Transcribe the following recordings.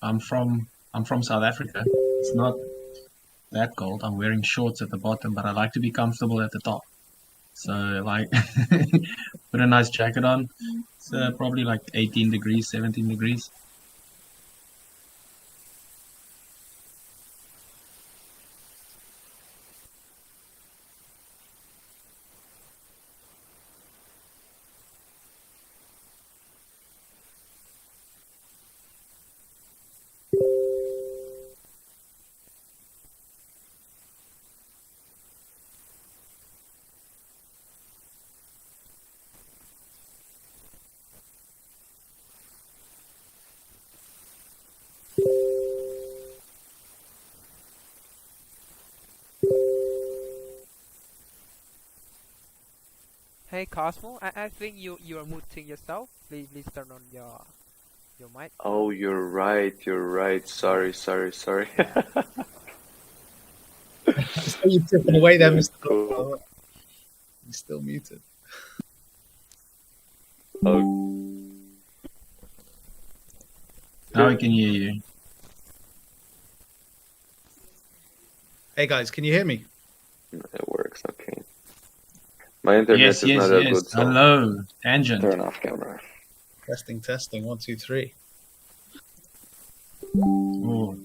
I'm from South Africa. It's not that cold. I'm wearing shorts at the bottom, but I like to be comfortable at the top. So like, put a nice jacket on. It's probably like 18 degrees, 17 degrees. Hey Cosmo, I think you are muting yourself. Please turn on your mic. Oh, you're right. You're right. Sorry. So you took it away there, Yeah, Mr. cool. Lockhart. He's still muted. Oh, Now I can hear you. Hey guys, can you hear me? it works. Okay. My internet Yes, is yes, not that yes. good, so Hello, Tangent. turn off camera. Testing. 1, 2, 3. Oh,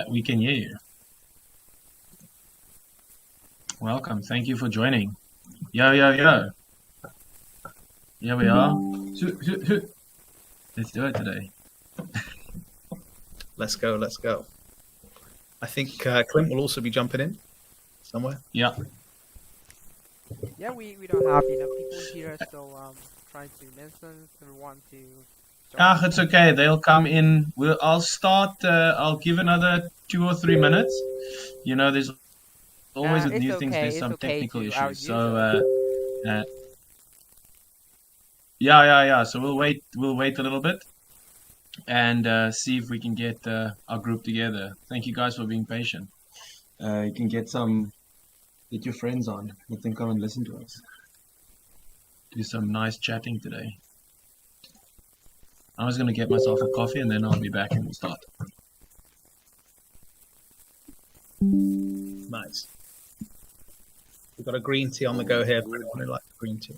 we can hear you. Welcome. Thank you for joining. Yo. Here we are. Let's do it today. Let's go. I think Clint will also be jumping in somewhere. Yeah. Yeah, we don't have enough people here, so try to mention everyone to join. It's okay. They'll come in. I'll start. I'll give another 2 or 3 minutes. You know, there's always with It's new things. okay. There's It's some okay technical to our issues. So users. yeah. So we'll wait. We'll wait a little bit and see if we can get our group together. Thank you guys for being patient. You can get your friends on. Let them come and listen to us. Do some nice chatting today. I was gonna get myself a coffee and then I'll be back and we'll start. Nice. We've got a green tea on the go here for anyone who likes green tea.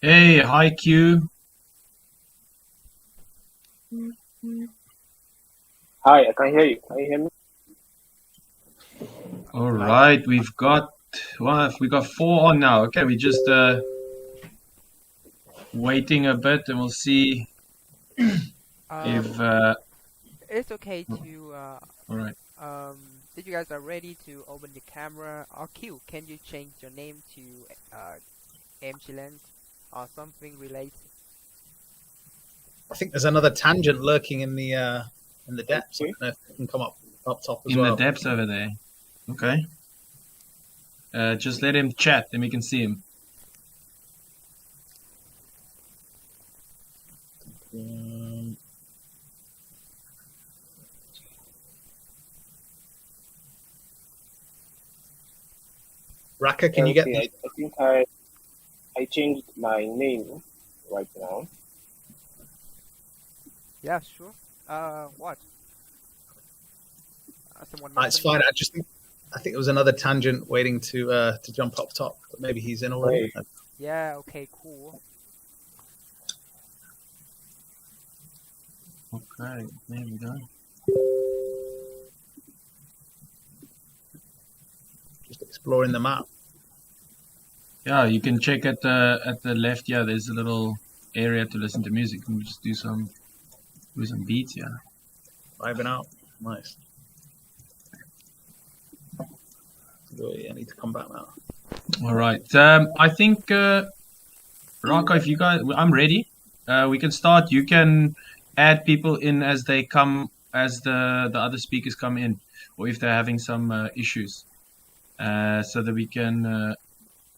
Hey, hi Q. Hi, I can hear you. Can you hear me? All right, we got 4 on now. Okay, we just waiting a bit and we'll see if It's okay to all right. if you guys are ready to open the camera. Or Q, can you change your name to MGLand or something related? I think there's another tangent lurking in the depths. I Okay. don't know if it can come up top as In well. the depths over there. Okay. Just let him chat, then we can see him. Raka, can you get Okay, I think I changed my name right now. Yeah, sure. What? Someone It's mentioned fine. what? I think it was another tangent waiting to jump up top, but maybe he's in already. Hey. Yeah, okay, cool. Okay, there we go. Just exploring the map. Yeah, you can check at the left. Yeah, there's a little area to listen to music. Can we just do some beats? Yeah. Vibing out. Nice. I need to come back now. All right. I think Rocco, if you guys, I'm ready. We can start. You can add people in as they come, as the other speakers come in, or if they're having some issues, so that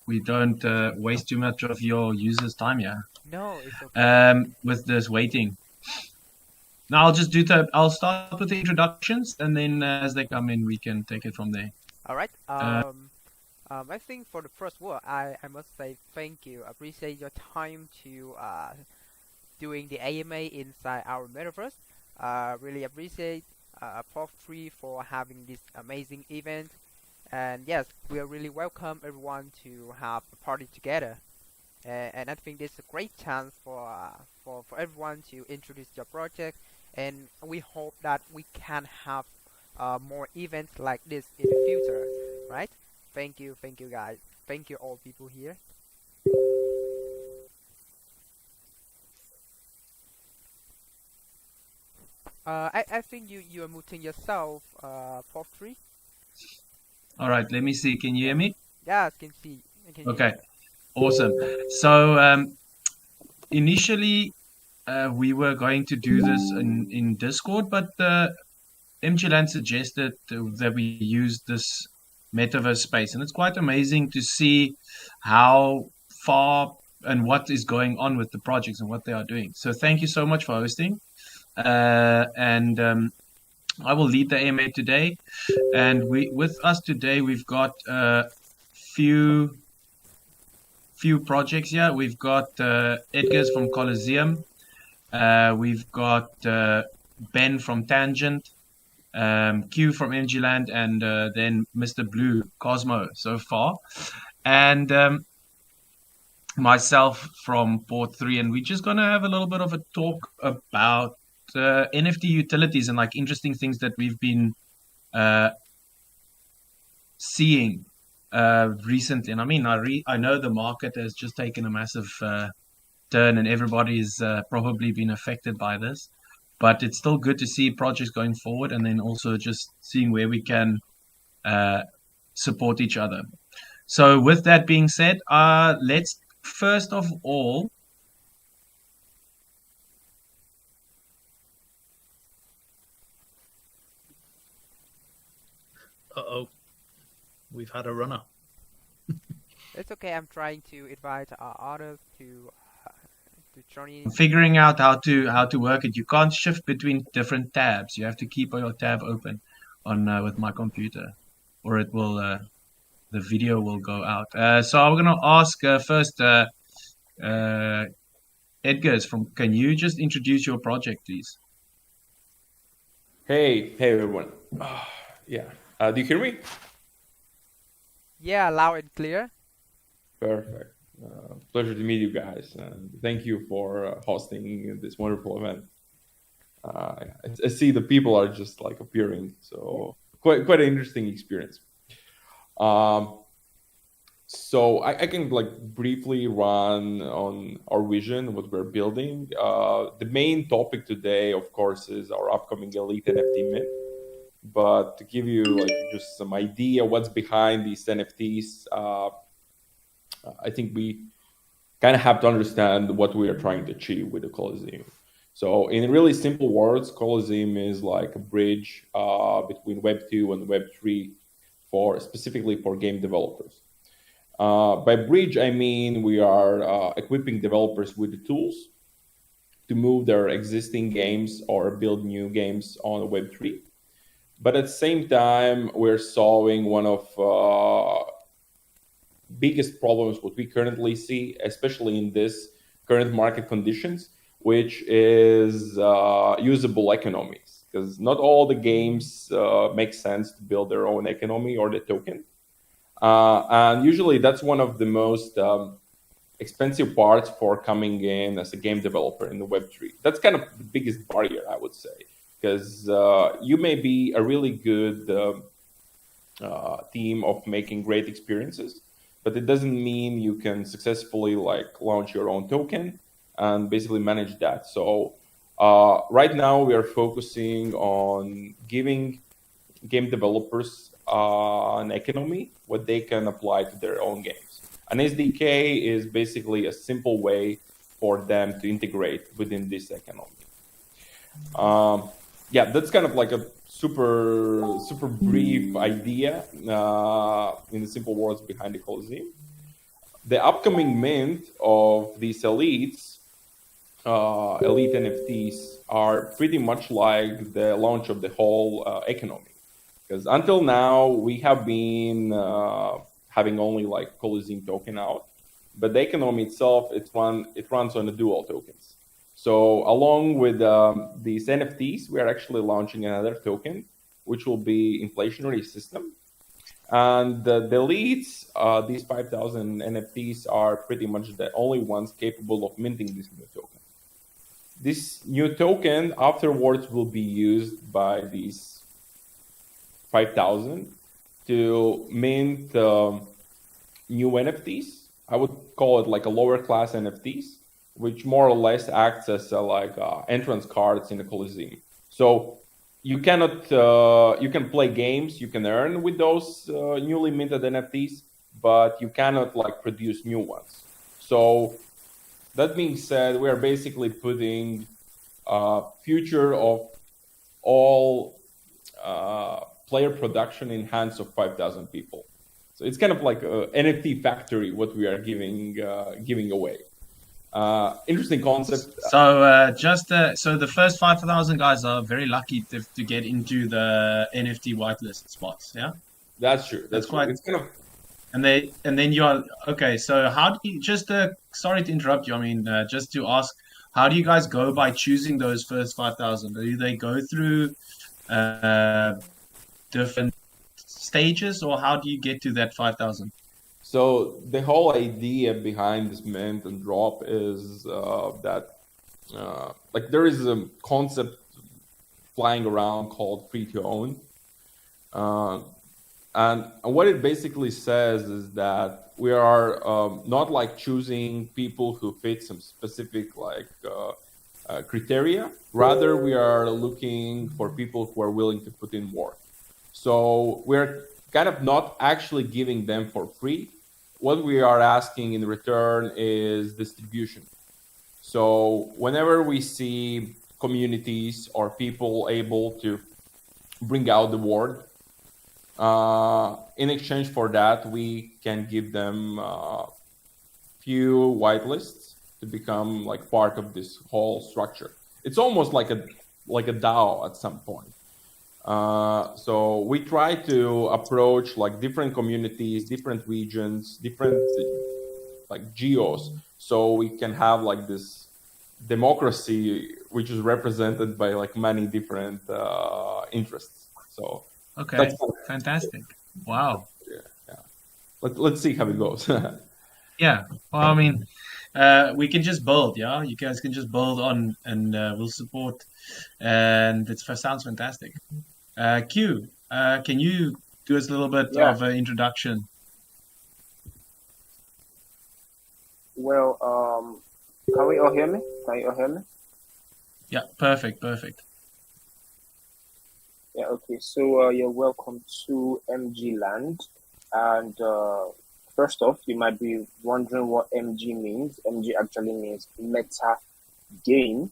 we don't waste too much of your users' time. Yeah. No, it's okay. With this waiting. Now I'll start with the introductions, and then as they come in, we can take it from there. All right. Uh, I think for the first word, I must say thank you. Appreciate your time to doing the AMA inside our metaverse. Really appreciate Prof 3 for having this amazing event. And yes, we are really welcome everyone to have a party together. And I think this is a great chance for everyone to introduce your project. And we hope that we can have more events like this in the future, right? Thank you guys. Thank you all people here. I think you are muting yourself, Prof 3. all right, let me see. Can you hear me? Yes, can see. I can hear Okay, you. awesome. So initially, we were going to do this in Discord, but MGLand suggested that we use this metaverse space, and it's quite amazing to see how far and what is going on with the projects and what they are doing. So thank you so much for hosting, and I will lead the AMA today. And with us today, we've got a few projects here. We've got Edgar's from Coliseum. We've got Ben from Tangent, Q from MGLand, and then Mr. Blue Cosmo so far, and myself from Port 3. And we're just going to have a little bit of a talk about NFT utilities and like interesting things that we've been seeing recently. And I mean, I know the market has just taken a massive turn, and everybody's probably been affected by this. But it's still good to see projects going forward, and then also just seeing where we can support each other. So, with that being said, let's first of all. Uh-oh. We've had a runner. It's okay. I'm trying to invite others to join in. Figuring out how to work it. You can't shift between different tabs. You have to keep your tab open on with my computer, or it will the video will go out. So I'm gonna ask first. Edgar's from. Can you just introduce your project, please? Hey everyone. Yeah. Do you hear me? Yeah, loud and clear. Perfect. Pleasure to meet you guys. And thank you for hosting this wonderful event. I see the people are just like appearing, so quite an interesting experience. So I can like briefly run on our vision, what we're building. The main topic today, of course, is our upcoming Elite NFT Mint. But to give you like just some idea what's behind these NFTs, I think we kind of have to understand what we are trying to achieve with the Coliseum. So in really simple words, Coliseum is like a bridge between Web 2 and Web 3 specifically for game developers. By bridge, I mean we are equipping developers with the tools to move their existing games or build new games on Web 3. But at the same time, we're solving one of biggest problems what we currently see, especially in this current market conditions, which is usable economies. because not all the games make sense to build their own economy or the token. And usually that's one of the most expensive parts for coming in as a game developer in the Web3. That's kind of the biggest barrier, I would say, because you may be a really good team of making great experiences, but it doesn't mean you can successfully like launch your own token and basically manage that. So right now we are focusing on giving game developers an economy what they can apply to their own games. An SDK is basically a simple way for them to integrate within this economy. Yeah, that's kind of like a super brief idea in the simple words behind the Coliseum. The upcoming mint of these elites, elite NFTs, are pretty much like the launch of the whole economy. Because until now, we have been having only like Coliseum token out, but the economy itself, it runs on the dual tokens. So along with these NFTs, we are actually launching another token, which will be inflationary system. And the elites, these 5,000 NFTs are pretty much the only ones capable of minting this new token. This new token afterwards will be used by these 5,000 to mint new NFTs. I would call it like a lower class NFTs, which more or less acts as entrance cards in the Coliseum. So you cannot, you can play games, you can earn with those newly minted NFTs, but you cannot like produce new ones. So that being said, we are basically putting future of all player production in hands of 5,000 people. So it's kind of like a NFT factory, what we are giving away. Interesting concept. So so the first 5,000 guys are very lucky to get into the NFT whitelist spots. Yeah, That's true. That's true. quite. It's kind of. And then you're okay. So how do you just sorry to interrupt you? I mean, just to ask, how do you guys go by choosing those first 5,000? Do they go through different stages, or how do you get to that 5,000? So the whole idea behind this mint and drop is that like there is a concept flying around called free to own. And what it basically says is that we are not like choosing people who fit some specific like criteria. Rather, we are looking for people who are willing to put in work. So we're kind of not actually giving them for free. What we are asking in return is distribution. So whenever we see communities or people able to bring out the word, in exchange for that, we can give them few whitelists to become like part of this whole structure. It's almost like a DAO at some point. So we try to approach like different communities, different regions, different like geos, so we can have like this democracy which is represented by like many different interests. So okay, fantastic. Wow. Yeah. Let's see how it goes. Yeah. Well, I mean, we can just build. Yeah, you guys can just build on, and we'll support. And it sounds fantastic. Q, can you do us a little bit of an introduction? Well, can we all hear me? Can you all hear me? Yeah, perfect. Yeah, okay. So you're welcome to MGLand. And first off, you might be wondering what MG means. MG actually means meta game,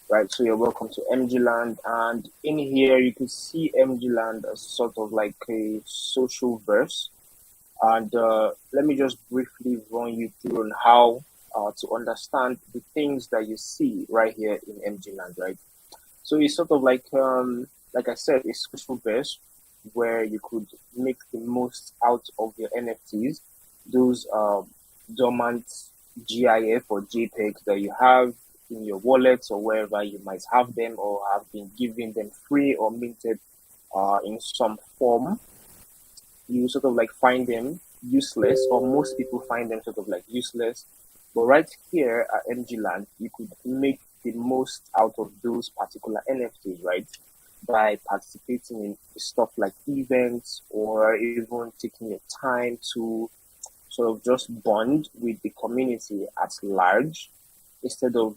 right? So you're welcome to MGLand. And in here, you can see MGLand as sort of like a social verse. And let me just briefly run you through on how to understand the things that you see right here in MGLand, right? So it's sort of like I said, a social verse where you could make the most out of your NFTs, those dormant GIF or JPEGs that you have, in your wallets or wherever you might have them or have been given them free or minted in some form, you sort of like find them useless, or most people find them sort of like useless. But right here at MGLand, you could make the most out of those particular NFTs, right? By participating in stuff like events or even taking your time to sort of just bond with the community at large instead of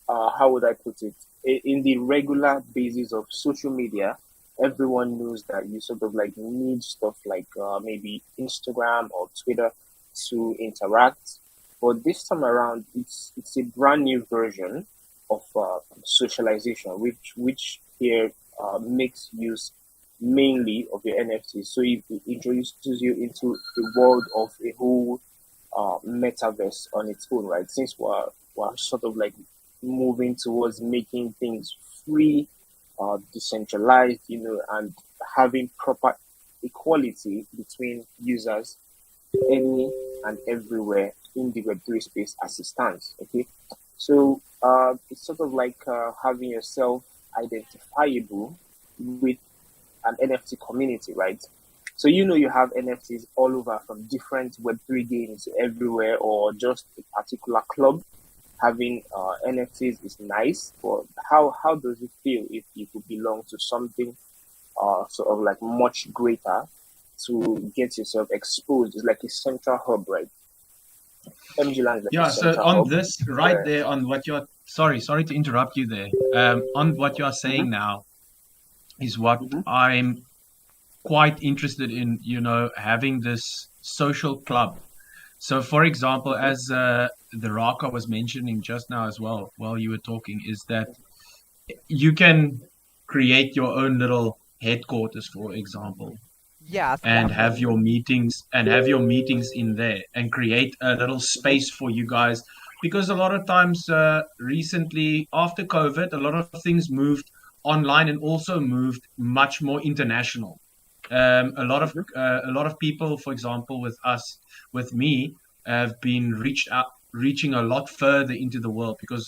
how would I put it? In the regular basis of social media, everyone knows that you sort of like need stuff like maybe Instagram or Twitter to interact. But this time around, it's a brand new version of socialization, which here makes use mainly of your NFTs. So it introduces you into the world of a whole metaverse on its own, right? Since we're sort of like moving towards making things free, decentralized, and having proper equality between users any and everywhere in the Web3 space as it stands. Okay, so it's sort of like having yourself identifiable with an NFT community, right? So you have NFTs all over from different Web3 games everywhere, or just a particular club having NFTs is nice, but how does it feel if you could belong to something sort of like much greater to get yourself exposed? It's like a central hub, right? MGLand is like a Yeah, so central on hub this right where there, on what you're sorry to interrupt you there. On what you're saying now is what Mhm. I'm quite interested in, having this social club. So, for example, as the Raka was mentioning just now as well, while you were talking, is that you can create your own little headquarters, for example, Yes, and definitely. have your meetings in there and create a little Mhm. space for you guys, because a lot of times recently after COVID, a lot of things moved online and also moved much more international. Mhm. A lot of people, for example, with me, have been reaching a lot further into the world, because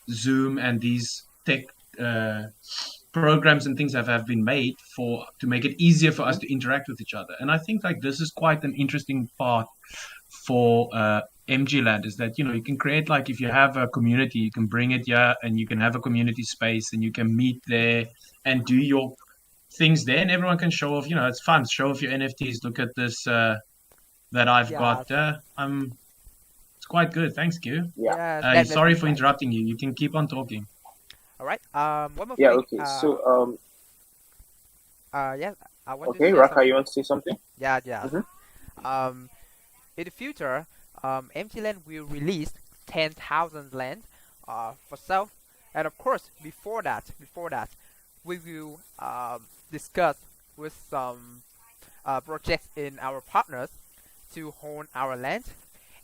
Zoom and these tech uh, programs and things have been made for to make it easier for us Mhm. to interact with each other. And I think like this is quite an interesting part for MGLand, is that you can create, like, if you have a community, you can bring it here and you can have a community space and you can meet there and do your things there, and everyone can show off. It's fun. Show off your NFTs. Look at this that I've got. Yes, It's quite good. Thanks, Q. Yeah. Sorry definitely for right. interrupting you. You can keep on talking. All right. One more Yeah. thing. Okay. So Yes, I want to okay, share Raka, something. you want to say something? Yeah, yes. Mm-hmm. Um, in the future, MGLand will release 10,000 land for sale, and of course, before that, we will discuss with some projects in our partners to own our land.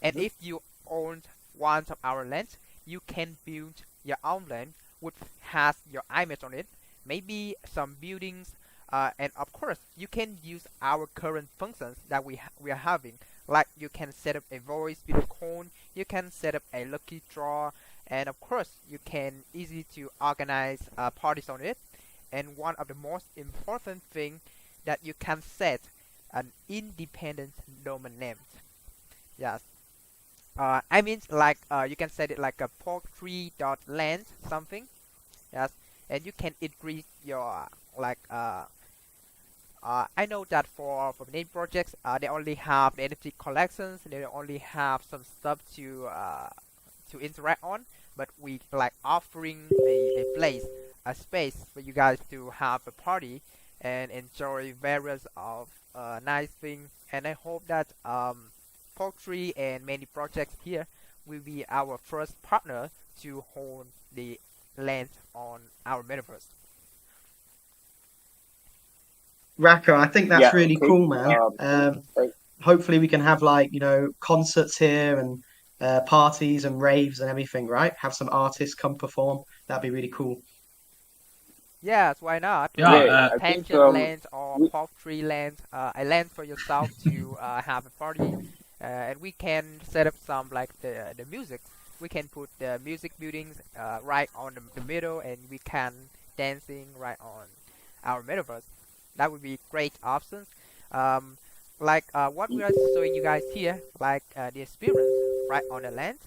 And Mm-hmm. if you own one of our land, you can build your own land which has your image on it, maybe some buildings, and of course you can use our current functions that we are having. Like you can set up a voice video call, you can set up a lucky draw, and of course you can easily to organize parties on it. And one of the most important thing that you can set an independent domain name. Yes. I mean, like you can set it like a poultry.land something. Yes, and you can increase your like I know that for many projects, they only have the NFT collections. They only have some stuff to interact on. But we like offering a place, a space for you guys to have a party and enjoy various of nice things. And I hope that Poultry and many projects here will be our first partner to hold the land on our metaverse. Raka, I think that's Yeah. really Okay. cool, man. Uh, Hopefully we can have like concerts here and parties and raves and everything, right? Have some artists come perform. That'd be really cool. Yes, why not? Yeah, Like yeah. I think tangent land or we, poultry land, a land for yourself to have a party, and we can set up some like the music we can put the music buildings right on the middle, and we can dancing right on our metaverse. That would be great options. Um, like what we are showing you guys here, like the experience right on the land,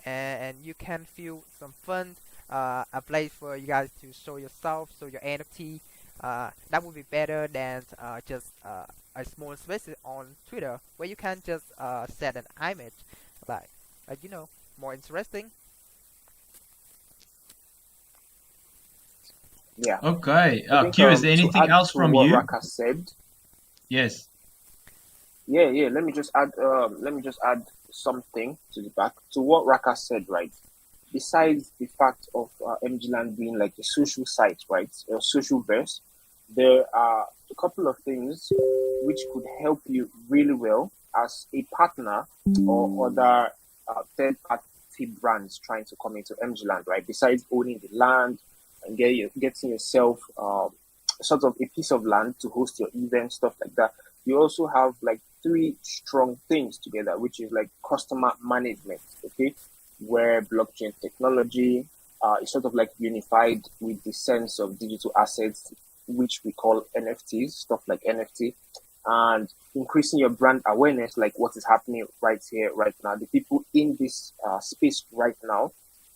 and you can feel some fun. A place for you guys to show yourself, show your NFT. That would be better than just a small space on Twitter where you can just set an image, like you know, more interesting. Yeah. Okay. I think Q, is there to anything add else to from what you? Raka said, Yes. yeah. Let me just add something to the back to what Raka said, right? Besides the fact of MGLand being like a social site, right, a social verse, there are a couple of things which could help you really well as a partner or other third-party brands trying to come into MGLand, right? Besides owning the land and getting yourself sort of a piece of land to host your event, stuff like that, you also have like three strong things together, which is like customer management, okay? Where blockchain technology is sort of like unified with the sense of digital assets, which we call NFTs, stuff like NFT, and increasing your brand awareness, like what is happening right here, right now. The people in this space right now,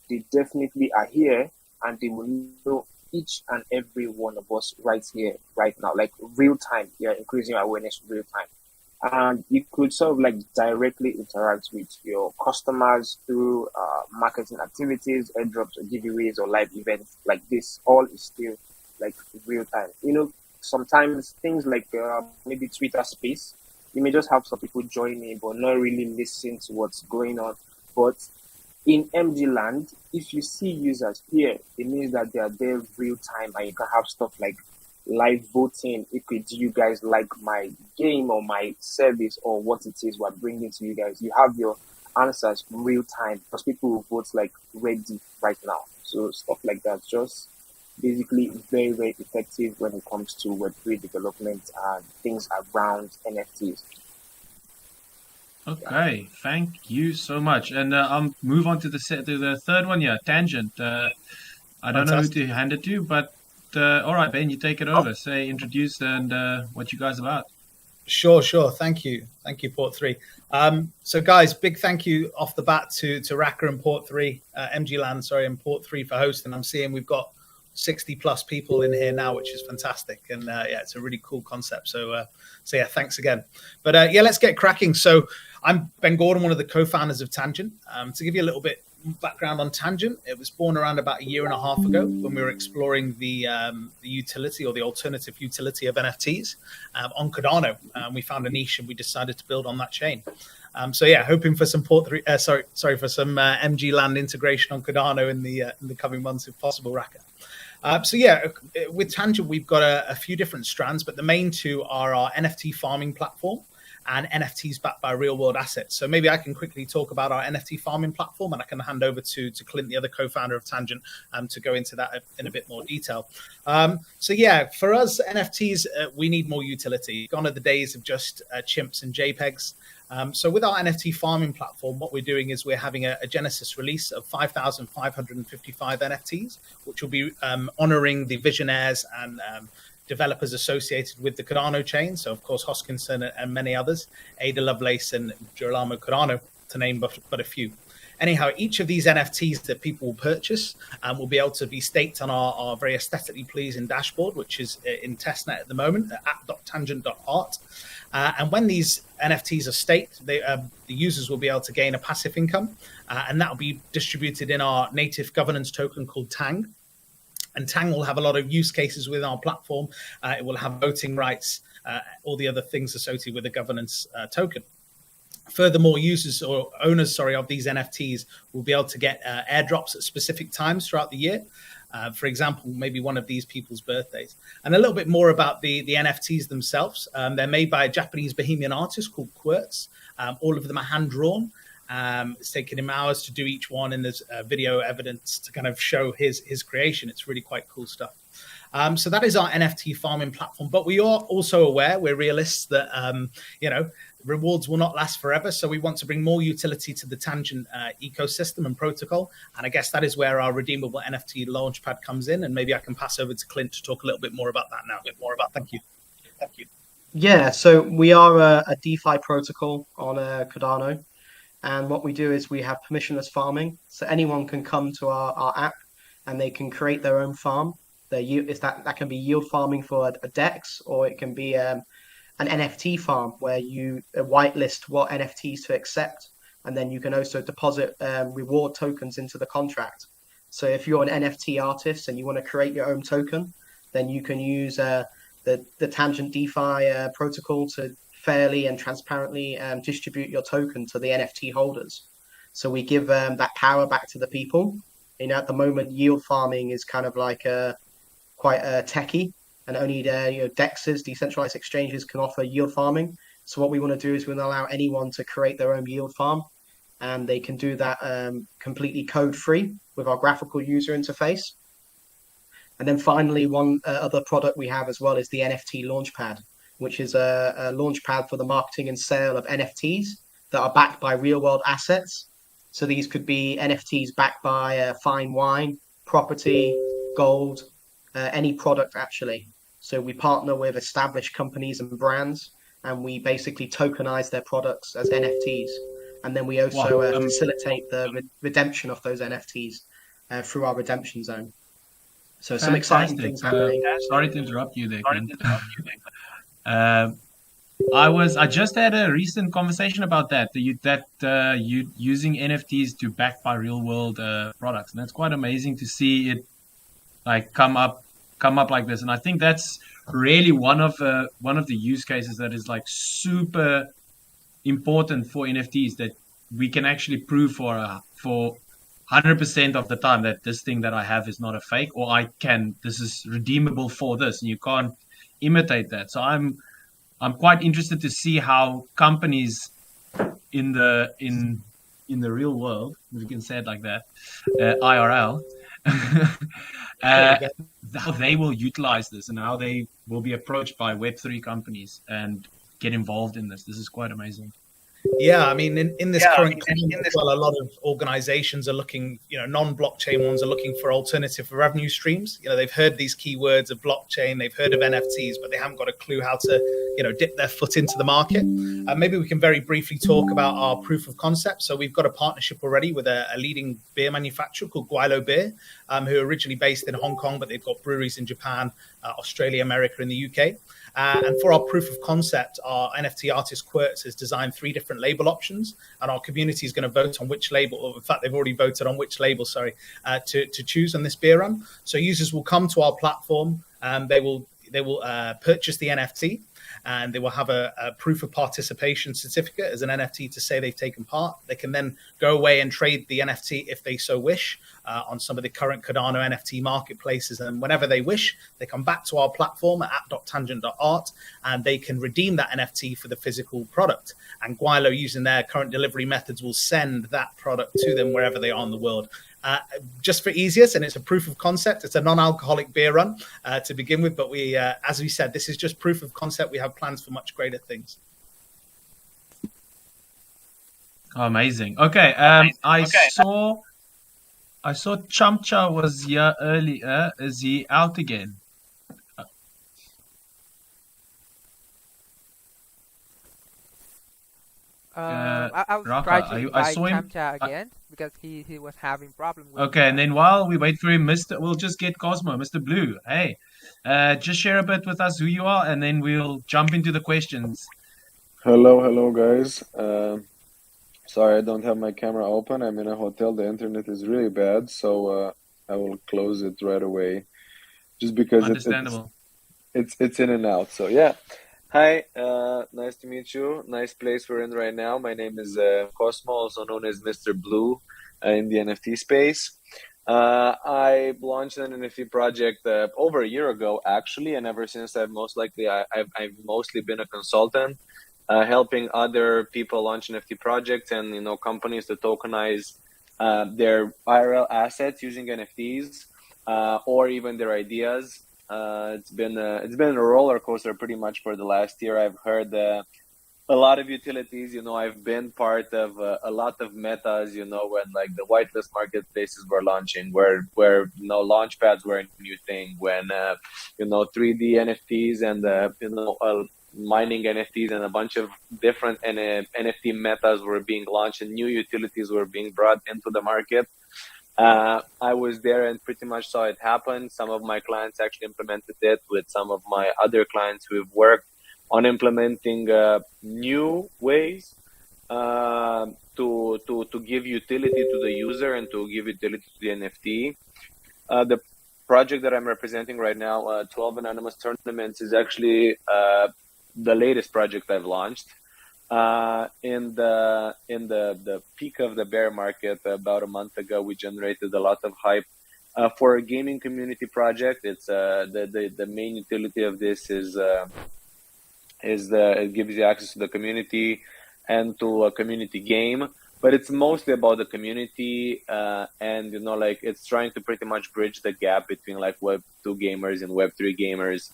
they definitely are here and they will know each and every one of us right here, right now, like real time. You're increasing your awareness real time. And you could sort of like directly interact with your customers through marketing activities, airdrops or giveaways or live events like this. All is still like real time. You know, sometimes things like maybe Twitter Space, you may just have some people joining but not really listen to what's going on. But in MG land, if you see users here, it means that they are there real time, and you can have stuff like live voting. It could, do you guys like my game or my service or what it is we're bringing to you guys? You have your answers real time because people will vote like ready right now. So stuff like that, just basically very, very effective when it comes to Web3 development and things around NFTs. Okay. Thank you so much. And I'll move on to the third one. Yeah, tangent. I don't know who to hand it to, but all right, Ben, you take it over. Say, introduce, and what you guys about. Sure. Thank you, Port3. So, guys, big thank you off the bat to Raka and Port3, MGLand, and Port3 for hosting. I'm seeing we've got 60 plus people in here now, which is fantastic, and yeah, it's a really cool concept. So yeah, thanks again. But yeah, let's get cracking. So, I'm Ben Gordon, one of the co-founders of Tangent. To give you a little bit background on Tangent, it was born around about a year and a half ago when we were exploring the utility or the alternative utility of NFTs on Cardano. We found a niche and we decided to build on that chain. So yeah, hoping for some for some MGLand integration on Cardano in the coming months if possible, Raka. So yeah, with Tangent we've got a few different strands, but the main two are our NFT farming platform and NFTs backed by real world assets. So maybe I can quickly talk about our NFT farming platform, and I can hand over to Clint, the other co-founder of Tangent, to go into that in a bit more detail. So yeah, for us, NFTs, we need more utility. Gone are the days of just chimps and JPEGs. So with our NFT farming platform, what we're doing is we're having a Genesis release of 5,555 NFTs, which will be honoring the visionaires and developers associated with the Cardano chain. So, of course, Hoskinson and many others, Ada Lovelace and Girolamo Cardano, to name but a few. Anyhow, each of these NFTs that people will purchase will be able to be staked on our very aesthetically pleasing dashboard, which is in testnet at the moment, at app.tangent.art. And when these NFTs are staked, the users will be able to gain a passive income, and that will be distributed in our native governance token called Tang. And Tang will have a lot of use cases within our platform. It will have voting rights, all the other things associated with the governance token. Furthermore, users or owners, of these NFTs will be able to get airdrops at specific times throughout the year. For example, maybe one of these people's birthdays. And a little bit more about the NFTs themselves. They're made by a Japanese Bohemian artist called Quirtz. All of them are hand-drawn. It's taken him hours to do each one, and there's video evidence to kind of show his creation. It's really quite cool stuff. So that is our NFT farming platform. But we are also aware, we're realists, that rewards will not last forever. So we want to bring more utility to the Tangent ecosystem and protocol. And I guess that is where our redeemable NFT launchpad comes in. And maybe I can pass over to Clint to talk a little bit more about that now. Thank you. Yeah, so we are a DeFi protocol on Cardano. And what we do is we have permissionless farming. So anyone can come to our app and they can create their own farm. That can be yield farming for a DEX, or it can be an NFT farm where you whitelist what NFTs to accept. And then you can also deposit reward tokens into the contract. So if you're an NFT artist and you want to create your own token, then you can use the Tangent DeFi protocol to fairly and transparently distribute your token to the NFT holders. So we give that power back to the people. At the moment, yield farming is kind of like quite techie, and only DEXs, decentralized exchanges, can offer yield farming. So what we want to do is we want to allow anyone to create their own yield farm, and they can do that completely code-free with our graphical user interface. And then finally, one other product we have as well is the NFT Launchpad, which is a launchpad for the marketing and sale of NFTs that are backed by real-world assets. So these could be NFTs backed by fine wine, property, gold, any product actually. So we partner with established companies and brands, and we basically tokenize their products as NFTs. And then we also facilitate the redemption of those NFTs through our redemption zone. So some exciting things happening. Sorry to interrupt you there, Clint. I just had a recent conversation about that. You using NFTs to back by real world products, and that's quite amazing to see it like come up like this. And I think that's really one of the use cases that is like super important for NFTs, that we can actually prove for 100% of the time that this thing that I have is not a fake, or this is redeemable for this, and you can't imitate that. So I'm quite interested to see how companies in the real world, if you can say it like that, IRL, how they will utilize this and how they will be approached by Web3 companies and get involved in this. This is quite amazing. Yeah, I mean, in this current climate, well, a lot of organizations are looking, non-blockchain ones are looking for alternative revenue streams. They've heard these keywords of blockchain, they've heard of NFTs, but they haven't got a clue how to, dip their foot into the market. Maybe we can very briefly talk about our proof of concept. So we've got a partnership already with a leading beer manufacturer called Guilo Beer, who are originally based in Hong Kong, but they've got breweries in Japan, Australia, America, and the UK. And for our proof of concept, our NFT artist Quirtz has designed 3 different label options, and our community is going to vote on which label, or in fact, they've already voted on which label, to choose on this beer run. So users will come to our platform and they will purchase the NFT, and they will have a proof of participation certificate as an NFT to say they've taken part. They can then go away and trade the NFT if they so wish on some of the current Cardano NFT marketplaces. And whenever they wish, they come back to our platform at app.tangent.art and they can redeem that NFT for the physical product. And Guilo, using their current delivery methods, will send that product to them wherever they are in the world. Just for easiest, and it's a proof of concept. It's a non-alcoholic beer run to begin with, but we, as we said, this is just proof of concept. We have plans for much greater things. Oh, amazing. Okay, I saw Chamcha was here earlier. Is he out again? I'll Rafa, try to I invite saw him. Chamcha again because he was having problem with. Okay, and then while we wait for him, we'll just get Cosmo, Mr. Blue. Hey, just share a bit with us who you are, and then we'll jump into the questions. Hello, guys. Sorry, I don't have my camera open. I'm in a hotel. The internet is really bad, so I will close it right away, just because Understandable. it's in and out. So yeah. Hi, nice to meet you. Nice place we're in right now. My name is Cosmo, also known as Mr. Blue in the NFT space. I launched an NFT project over a year ago, actually, and ever since I've mostly been a consultant, helping other people launch NFT projects and companies to tokenize their IRL assets using NFTs or even their ideas. It's been a roller coaster pretty much for the last year. I've heard a lot of utilities. I've been part of a lot of metas. When like the whitelist marketplaces were launching, where launch pads were a new thing. When 3D NFTs and mining NFTs and a bunch of different NFT metas were being launched, and new utilities were being brought into the market. I was there and pretty much saw it happen. Some of my clients actually implemented it with some of my other clients who've worked on implementing new ways to give utility to the user and to give utility to the NFT. The project that I'm representing right now, 12 Anonymous Tournaments, is actually the latest project I've launched. In the peak of the bear market about a month ago, we generated a lot of hype for a gaming community project. It's the main utility of this it gives you access to the community and to a community game, but it's mostly about the community, and like it's trying to pretty much bridge the gap between like Web2 gamers and Web3 gamers,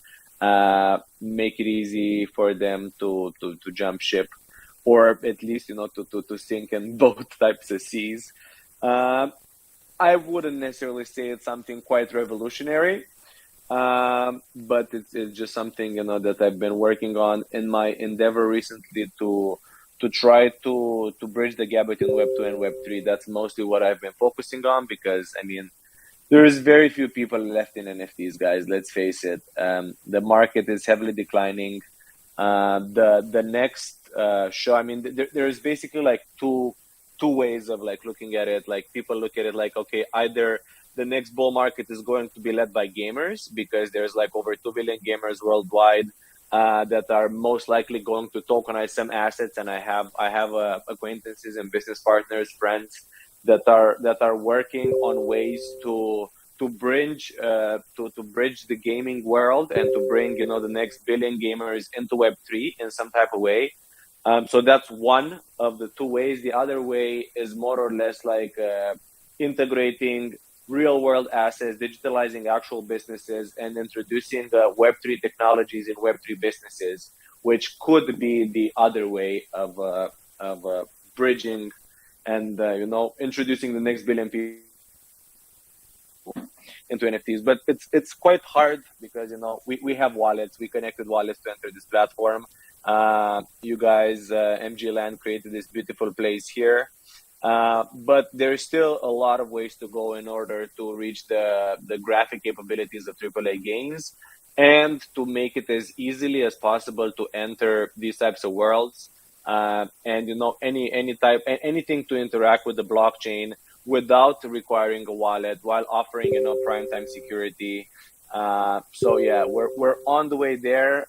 make it easy for them to jump ship, or at least to sink in both types of seas. I wouldn't necessarily say it's something quite revolutionary, but it's just something that I've been working on in my endeavor recently to try to bridge the gap between Web 2 and Web 3. That's mostly what I've been focusing on, because I mean, there's very few people left in NFTs, guys. Let's face it. The market is heavily declining. The next show, I mean, there's basically like two ways of like looking at it. Like people look at it like, okay, either the next bull market is going to be led by gamers, because there's like over 2 billion gamers worldwide that are most likely going to tokenize some assets, and I have acquaintances and business partners, friends that are working on ways to bridge the gaming world and to bring the next billion gamers into Web3 in some type of way. So that's one of the two ways. The other way is more or less like integrating real world assets, digitalizing actual businesses, and introducing Web3 technologies in Web3 businesses, which could be the other way of bridging and introducing the next billion people into NFTs. But it's quite hard because we have wallets, we connected wallets to enter this platform. You guys, MGLand created this beautiful place here. But there's still a lot of ways to go in order to reach the graphic capabilities of AAA games, and to make it as easily as possible to enter these types of worlds, and anything to interact with the blockchain without requiring a wallet, while offering prime time security. So yeah, we're on the way there.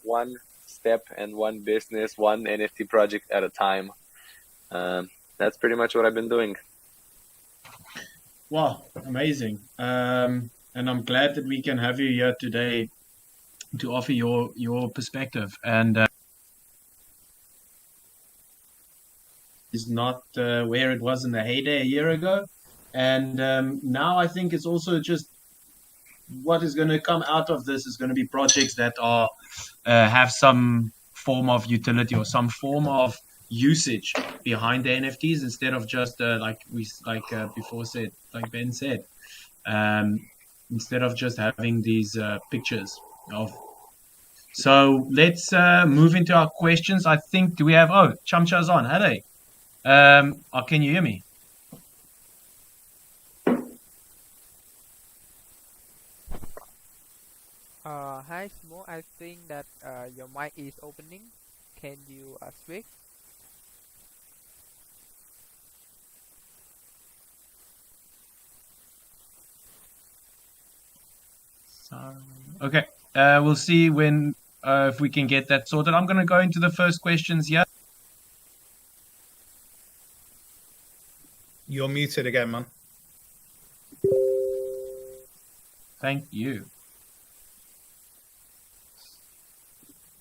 One step and one business, one NFT project at a time. That's pretty much what I've been doing. Wow, amazing. And I'm glad that we can have you here today to offer your perspective. And is not where it was in the heyday a year ago. And now I think it's also just what is going to come out of this is going to be projects that are have some form of utility or some form of usage behind the NFTs, instead of just like before said, like Ben said, instead of just having these pictures of. So let's move into our questions. I think, do we have, Chamcha's on, hey? Can you hear me? Hi, Smo. I think that your mic is opening. Can you speak? Sorry. Okay. We'll see when if we can get that sorted. I'm going to go into the first questions here. You're muted again, man. Thank you.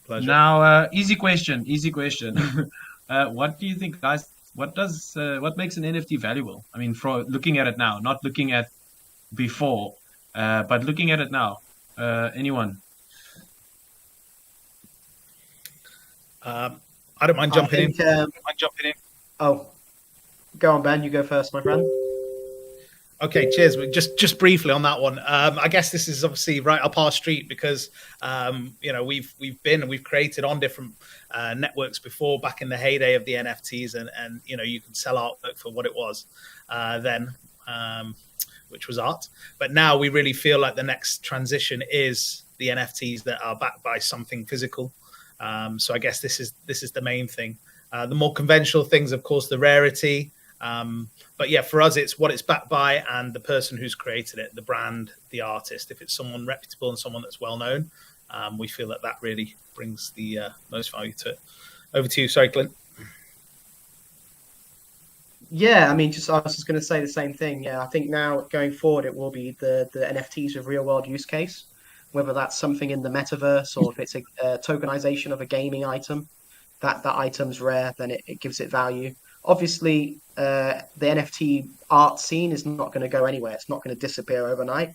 Pleasure. Now, easy question. What do you think, guys? What makes an NFT valuable? I mean, for looking at it now, not looking at before, but looking at it now. Anyone? I don't mind jumping in. Oh, go on, Ben. You go first, my friend. Okay, cheers. Just briefly on that one. I guess this is obviously right up our street because we've created on different networks before, back in the heyday of the NFTs, and you can sell artwork for what it was then, which was art. But now we really feel like the next transition is the NFTs that are backed by something physical. So I guess this is the main thing. The more conventional things, of course, the rarity. But yeah, for us, it's what it's backed by and the person who's created it, the brand, the artist. If it's someone reputable and someone that's well known, we feel that really brings the most value to it. Over to you, sorry, Clint. Yeah, I mean, I was just going to say the same thing. Yeah, I think now going forward, it will be the NFTs with real world use case, whether that's something in the metaverse or if it's a tokenization of a gaming item, that item's rare, then it gives it value. Obviously, the NFT art scene is not going to go anywhere. It's not going to disappear overnight.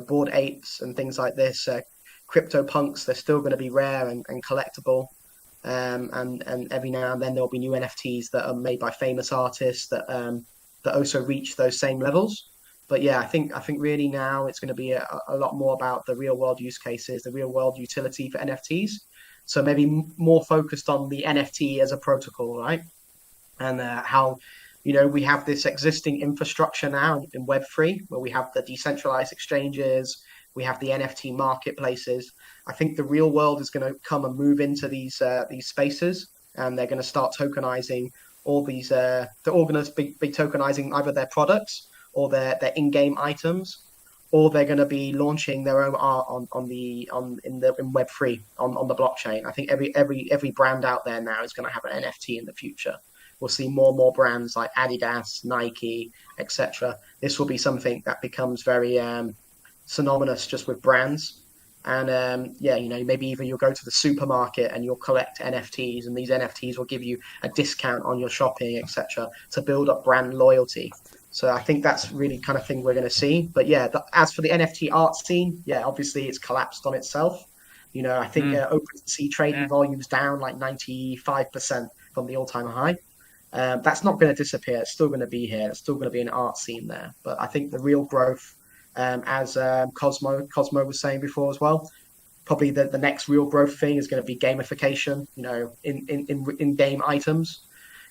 Bored apes and things like this, crypto punks, they're still going to be rare and collectible. And every now and then there'll be new NFTs that are made by famous artists that also reach those same levels. But yeah, I think really now it's going to be a lot more about the real world use cases, the real world utility for NFTs. So maybe more focused on the NFT as a protocol, right? And how we have this existing infrastructure now in Web3, where we have the decentralized exchanges, we have the NFT marketplaces. I think the real world is going to come and move into these spaces, and they're going to start tokenizing all these. They're all going to be tokenizing either their products or their in-game items, or they're going to be launching their own art in Web3 on the blockchain. I think every brand out there now is going to have an NFT in the future. We'll see more and more brands like Adidas, Nike, etc. This will be something that becomes very synonymous just with brands. And maybe even you'll go to the supermarket and you'll collect NFTs, and these NFTs will give you a discount on your shopping, etc., to build up brand loyalty. So I think that's really kind of thing we're going to see. But yeah, as for the NFT art scene, yeah, obviously it's collapsed on itself. I think OpenSea trading volumes down like 95% from the all-time high. That's not going to disappear. It's still going to be here. It's still going to be an art scene there. But I think the real growth, as Cosmo was saying before as well, probably the next real growth thing is going to be gamification. In game items,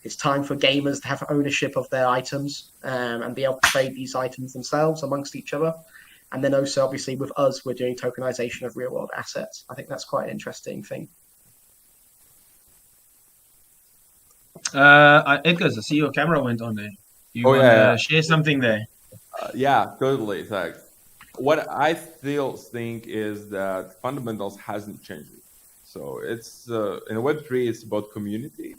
it's time for gamers to have ownership of their items and be able to trade these items themselves amongst each other. And then also, obviously, with us, we're doing tokenization of real world assets. I think that's quite an interesting thing. Edgar, I see your camera went on there. You want to share something there? Yeah, totally. Thanks. What I still think is that fundamentals hasn't changed. So it's in Web3, it's about community.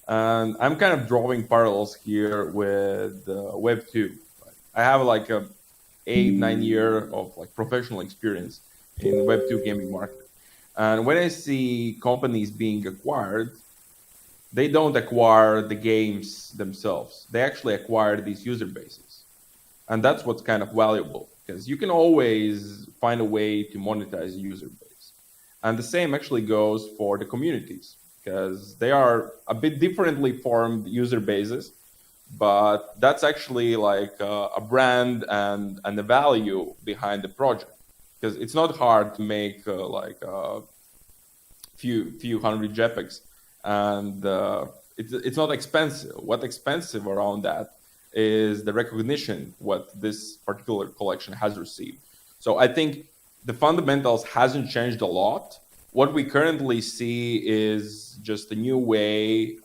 And I'm kind of drawing parallels here with Web2. I have like a 8-9 year of like professional experience in Web2 gaming market. And when I see companies being acquired, they don't acquire the games themselves. They actually acquire these user bases. And that's what's kind of valuable, because you can always find a way to monetize a user base. And the same actually goes for the communities, because they are a bit differently formed user bases, but that's actually like a brand and the value behind the project. Because it's not hard to make like a few hundred JPEGs, and it's not expensive. What's expensive around that is the recognition what this particular collection has received. So I think the fundamentals hasn't changed a lot. What we currently see is just a new way.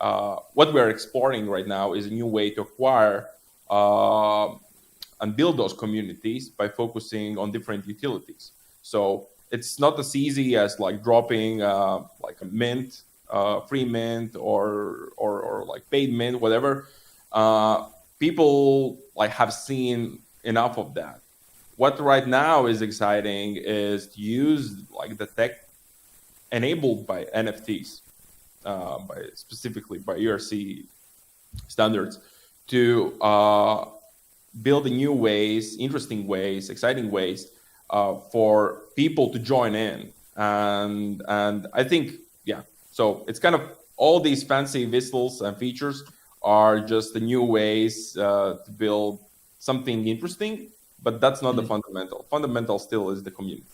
What we're exploring right now is a new way to acquire and build those communities by focusing on different utilities. So it's not as easy as like dropping like a mint, free mint, or like paid mint, whatever. People like have seen enough of that. What right now is exciting is to use like the tech enabled by NFTs, specifically by ERC standards, to build new ways, interesting ways, exciting ways for people to join in. And I think, yeah, so it's kind of all these fancy whistles and features are just the new ways to build something interesting, but that's not the fundamental. Fundamental still is the community.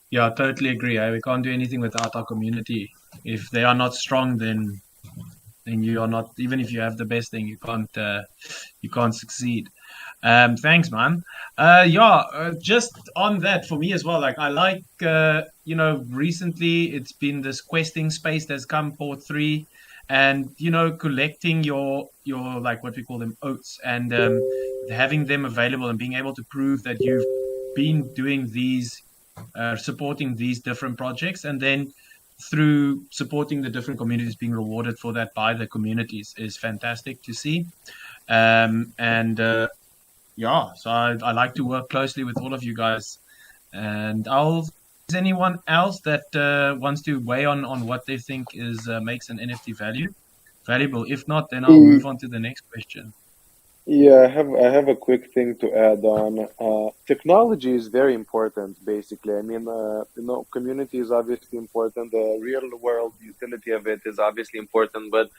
Yeah, I totally agree. We can't do anything without our community. If they are not strong, then you are not. Even if you have the best thing, you can't succeed. Thanks, man. Just on that for me as well. Like I like, recently it's been this questing space that's come port 3, and collecting your like what we call them oats, and having them available and being able to prove that you've been doing these, supporting these different projects, and then through supporting the different communities being rewarded for that by the communities is fantastic to see. And so I like to work closely with all of you guys. And is anyone else that wants to weigh on what they think is makes an NFT valuable? If not, then I'll move on to the next question. Yeah, I have a quick thing to add on. Technology is very important, basically. I mean, community is obviously important. The real world utility of it is obviously important, but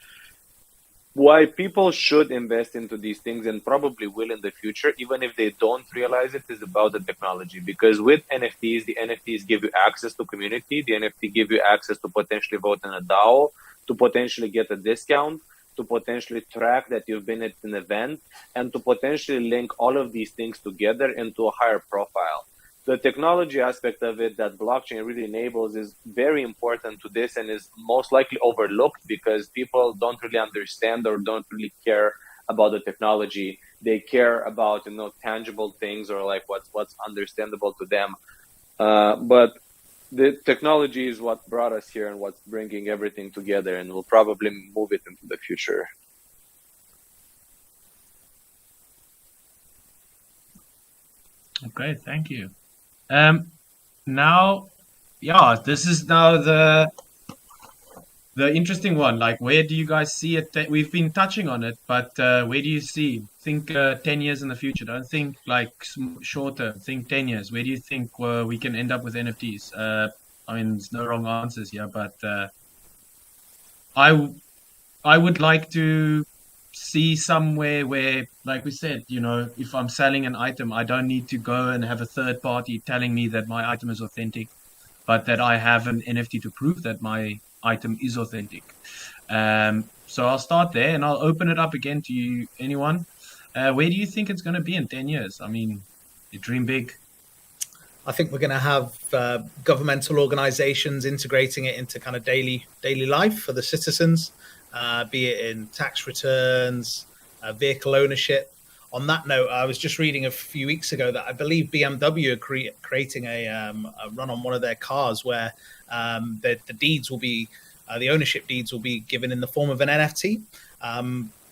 why people should invest into these things and probably will in the future, even if they don't realize it, is about the technology. Because with NFTs, the NFTs give you access to community. The NFT give you access to potentially vote in a DAO, to potentially get a discount, to potentially track that you've been at an event, and to potentially link all of these things together into a higher profile. The technology aspect of it that blockchain really enables is very important to this, and is most likely overlooked because people don't really understand or don't really care about the technology. They care about tangible things, or like what's understandable to them. But the technology is what brought us here and what's bringing everything together, and we'll probably move it into the future. Okay, thank you. Now, this is now the interesting one. Like, where do you guys see it? We've been touching on it, but where do you think 10 years in the future? Don't think like shorter. Think 10 years. Where do you think we can end up with NFTs? I mean, there's no wrong answers here, but I would like to see somewhere where, like we said, if I'm selling an item, I don't need to go and have a third party telling me that my item is authentic, but that I have an NFT to prove that my item is authentic. So I'll start there, and I'll open it up again to you, anyone. Where do you think it's going to be in 10 years? I mean, you dream big. I think we're going to have governmental organizations integrating it into kind of daily life for the citizens, be it in tax returns, vehicle ownership. On that note, I was just reading a few weeks ago that I believe BMW are creating a run on one of their cars where the deeds will be, the ownership deeds will be given in the form of an NFT.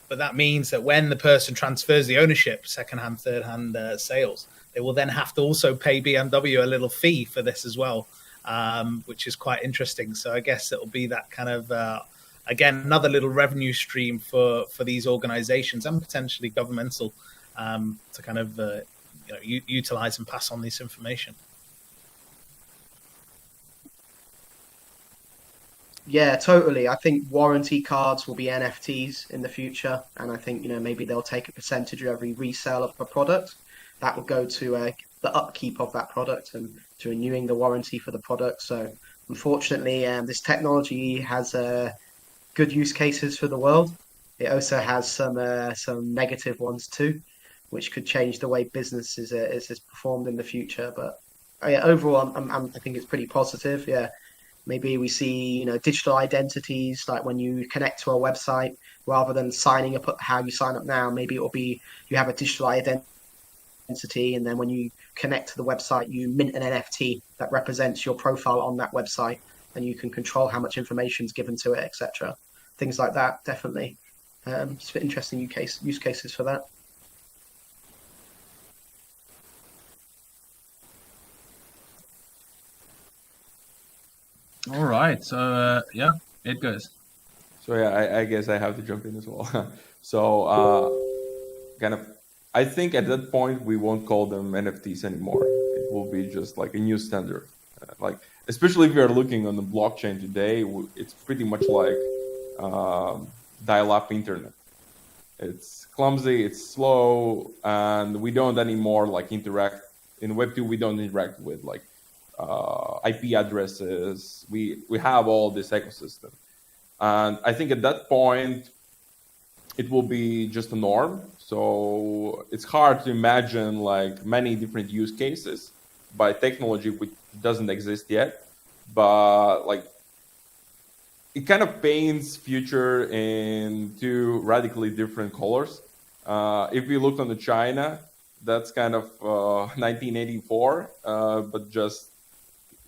But that means that when the person transfers the ownership, second-hand, third-hand sales, they will then have to also pay BMW a little fee for this as well, which is quite interesting. So I guess it'll be that kind of, again, another little revenue stream for these organizations and potentially governmental to kind of utilize and pass on this information. Yeah, totally. I think warranty cards will be NFTs in the future, and I think maybe they'll take a percentage of every resale of a product that will go to the upkeep of that product and to renewing the warranty for the product. So unfortunately, this technology has good use cases for the world. It also has some negative ones too, which could change the way business is performed in the future. But overall, I think it's pretty positive. Yeah. Maybe we see, digital identities, like when you connect to a website, rather than signing up how you sign up now, maybe it will be you have a digital identity, and then when you connect to the website, you mint an NFT that represents your profile on that website, and you can control how much information is given to it, etc. Things like that, definitely. It's interesting use cases for that. All right. So, it goes. So I guess I have to jump in as well. So I think at that point we won't call them NFTs anymore. It will be just like a new standard. Like, especially if you're looking on the blockchain today, it's pretty much like dial-up internet. It's clumsy, it's slow, and we don't anymore like interact in Web2. We don't interact with like IP addresses. We have all this ecosystem, and I think at that point it will be just a norm. So it's hard to imagine like many different use cases by technology which doesn't exist yet, but like it kind of paints future in two radically different colors. If we look on the China, that's kind of 1984, but just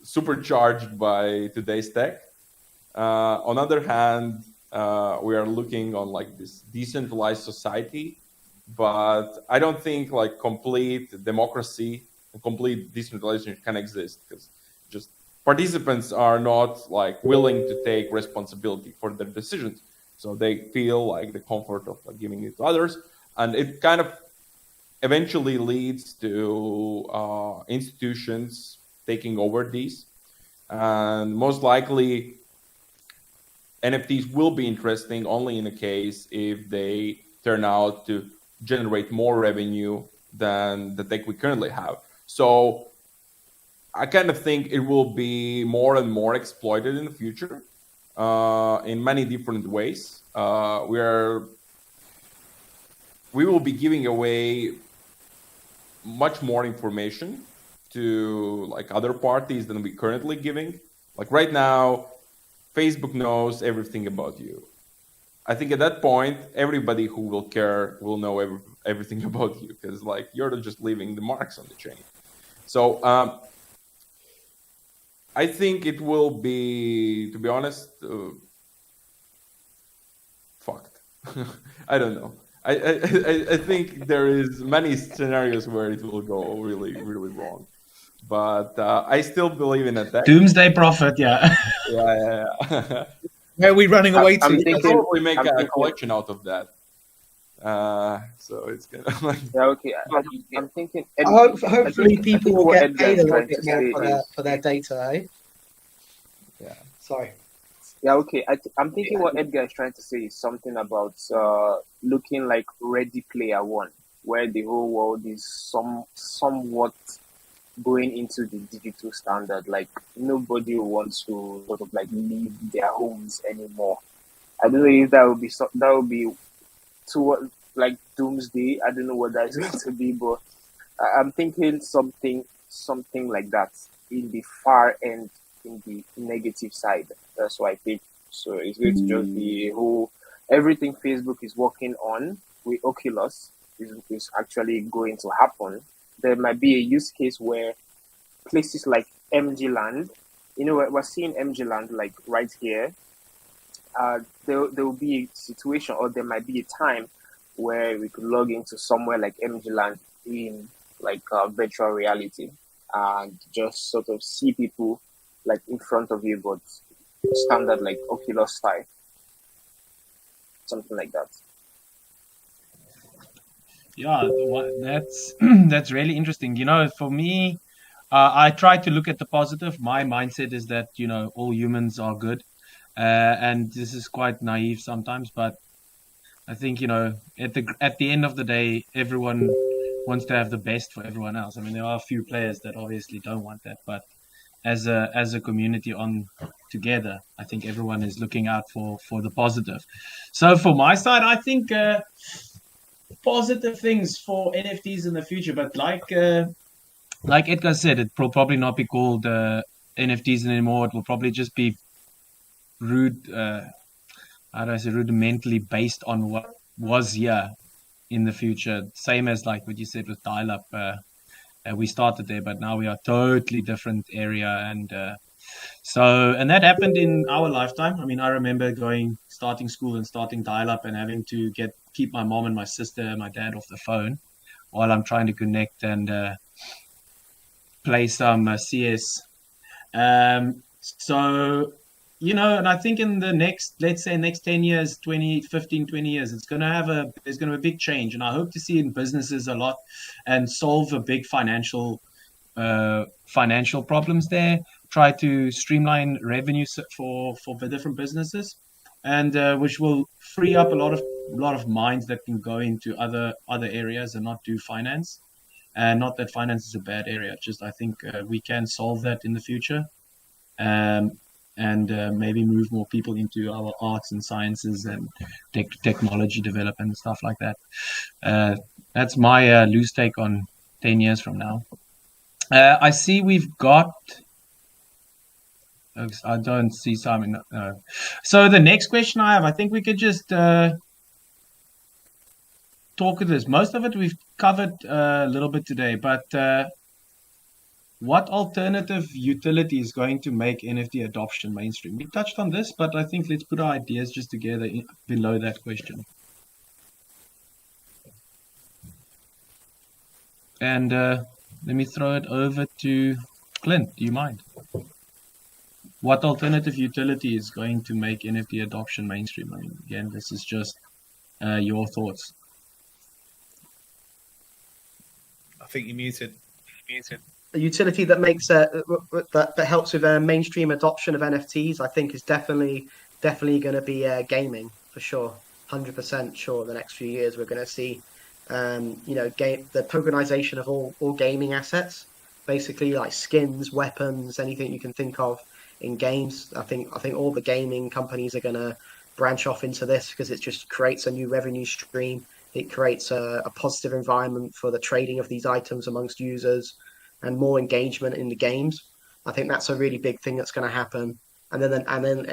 supercharged by today's tech. On the other hand, we are looking on like this decentralized society, but I don't think like complete democracy and complete decentralization can exist, because just participants are not like willing to take responsibility for their decisions. So they feel like the comfort of like giving it to others, and it kind of eventually leads to institutions taking over these, and most likely NFTs will be interesting only in a case if they turn out to generate more revenue than the tech we currently have. So I kind of think it will be more and more exploited in the future in many different ways. We will be giving away much more information to like other parties than we currently giving. Like right now, Facebook knows everything about you. I think at that point, everybody who will care will know everything about you, because like you're just leaving the marks on the chain. So I think it will be, to be honest, fucked. I don't know. I think there is many scenarios where it will go really, really wrong. But I still believe in attack. Doomsday Prophet, yeah. Yeah. Where are we running away I'm to? thinking- Probably make I'm a thinking- collection out of that. So it's kind of like Yeah, okay. I'm thinking. Hopefully, people will what get Edgar paid is a little trying bit to more say for their data, eh? yeah. Sorry. Yeah, okay. I'm thinking what Edgar is trying to say is something about looking like Ready Player One, where the whole world is somewhat going into the digital standard. Like nobody wants to sort of like leave their homes anymore. I don't know if that would be toward like doomsday. I don't know what that is going to be, but I'm thinking something like that in the far end, in the negative side. That's what I think. So it's going to just be a whole everything Facebook is working on with Oculus is actually going to happen. There might be a use case where places like MGLand, we're seeing MGLand like right here. There will be a situation, or there might be a time where we could log into somewhere like MGLand in like virtual reality and just sort of see people like in front of you, but standard like Oculus style, something like that. Yeah, that's that's really interesting. For me, I try to look at the positive. My mindset is that all humans are good, and this is quite naive sometimes, but I think at the end of the day, everyone wants to have the best for everyone else. I mean, there are a few players that obviously don't want that, but as a community on together, I think everyone is looking out for the positive. So for my side, I think positive things for NFTs in the future, but like Edgar said, it will probably not be called NFTs anymore. It will probably just be rudimentally based on what was here in the future. Same as like what you said with dial-up. We started there, but now we are totally different area, and that happened in our lifetime. I mean, I remember starting school and starting dial-up and having to keep my mom and my sister and my dad off the phone while I'm trying to connect and play some CS. And I think in the next 10 years, 20 years, there's going to be a big change. And I hope to see in businesses a lot and solve a big financial problems there. try to streamline revenues for the different businesses, and which will free up a lot of minds that can go into other areas and not do finance. And not that finance is a bad area, just I think we can solve that in the future, um, and maybe move more people into our arts and sciences and technology development and stuff like that. That's my loose take on 10 years from now. I see we've got. I don't see Simon. So the next question I have, I think we could just talk of this. Most of it we've covered a little bit today, but what alternative utility is going to make NFT adoption mainstream? We touched on this, but I think let's put our ideas just together below that question. And let me throw it over to Clint. Do you mind? What alternative utility is going to make NFT adoption mainstream? I mean, again, this is just your thoughts. I think you're muted. A utility that makes that helps with mainstream adoption of NFTs, I think, is definitely going to be gaming for sure. 100% sure. The next few years, we're going to see, the tokenization of all gaming assets, basically like skins, weapons, anything you can think of in games. I think all the gaming companies are going to branch off into this because it just creates a new revenue stream. It creates a positive environment for the trading of these items amongst users and more engagement in the games. I think that's a really big thing that's going to happen. And then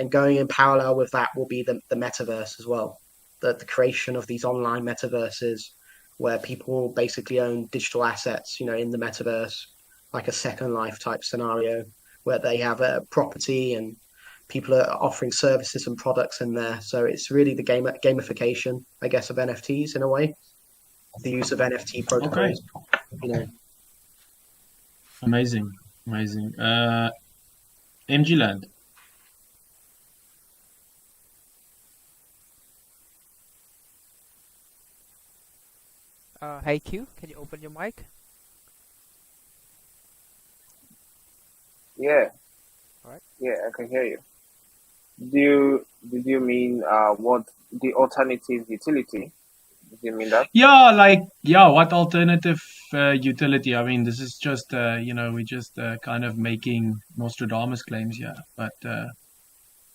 going in parallel with that will be the metaverse as well. The creation of these online metaverses where people basically own digital assets, in the metaverse, like a Second Life type scenario where they have a property and people are offering services and products in there. So it's really the gamification, I guess, of NFTs in a way. The use of NFT protocols. Okay. Amazing. MGLand. Hey Q, can you open your mic? Yeah. All right. Yeah, I can hear you. Did you mean what the alternative utility? Did you mean that? Yeah, what alternative utility? I mean, this is just, we're just kind of making Nostradamus claims here. But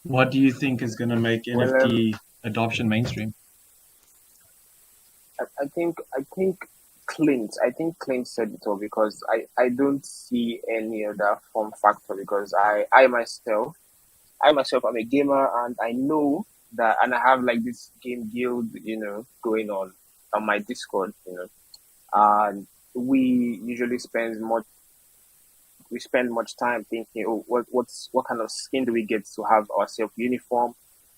what do you think is going to make Well, NFT adoption mainstream? I think I think Clint said it all because I don't see any other form factor because I myself I'm a gamer and I know that and I have like this game guild, going on my Discord, and we usually spend much time thinking, oh, what kind of skin do we get to have ourselves uniform?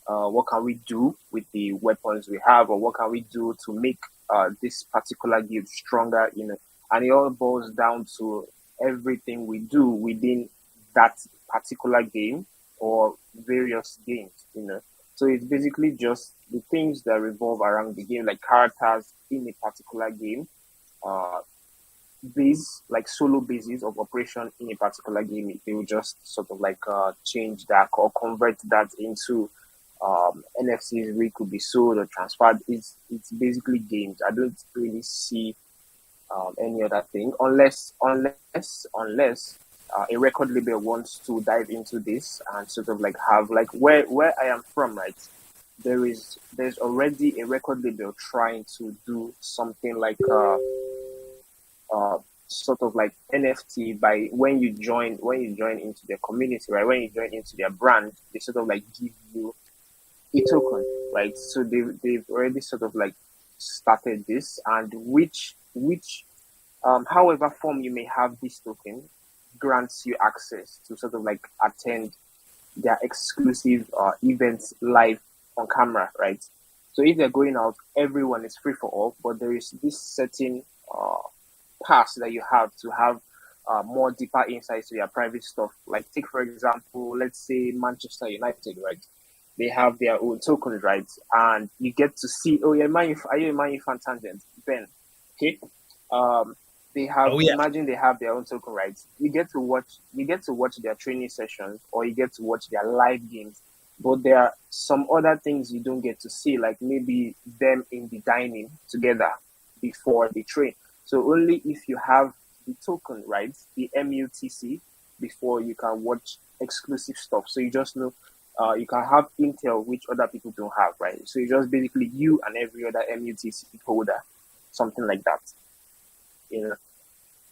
What can we do with the weapons we have, or what can we do to make this particular guild stronger? And it all boils down to everything we do within that particular game or various games. So it's basically just the things that revolve around the game, like characters in a particular game, base like solo bases of operation in a particular game. They will just sort of like change that or convert that into NFTs where it could be sold or transferred. It's basically games. I don't really see any other thing unless a record label wants to dive into this and sort of like have like where I am from, right? There's already a record label trying to do something like sort of like NFT by when you join into their community, right? When you join into their brand, they sort of like give you a token, right? So they've already sort of like started this, and which however form you may have this token grants you access to sort of like attend their exclusive events live on camera, right? So if they're going out, everyone is free for all, but there is this certain pass that you have to have more deeper insights to your private stuff. Like take for example, let's say Manchester United, right? They have their own tokens, right? And you get to see, oh, are you a Man U fan tangent? Ben, okay? they have, Oh yeah. imagine they have their own token rights. You get to watch their training sessions, or you get to watch their live games. But there are some other things you don't get to see, like maybe them in the dining together before they train. So only if you have the token rights, the MUTC, before you can watch exclusive stuff. So you just know you can have intel which other people don't have, right? So it's just basically you and every other MUTC holder, something like that. You know.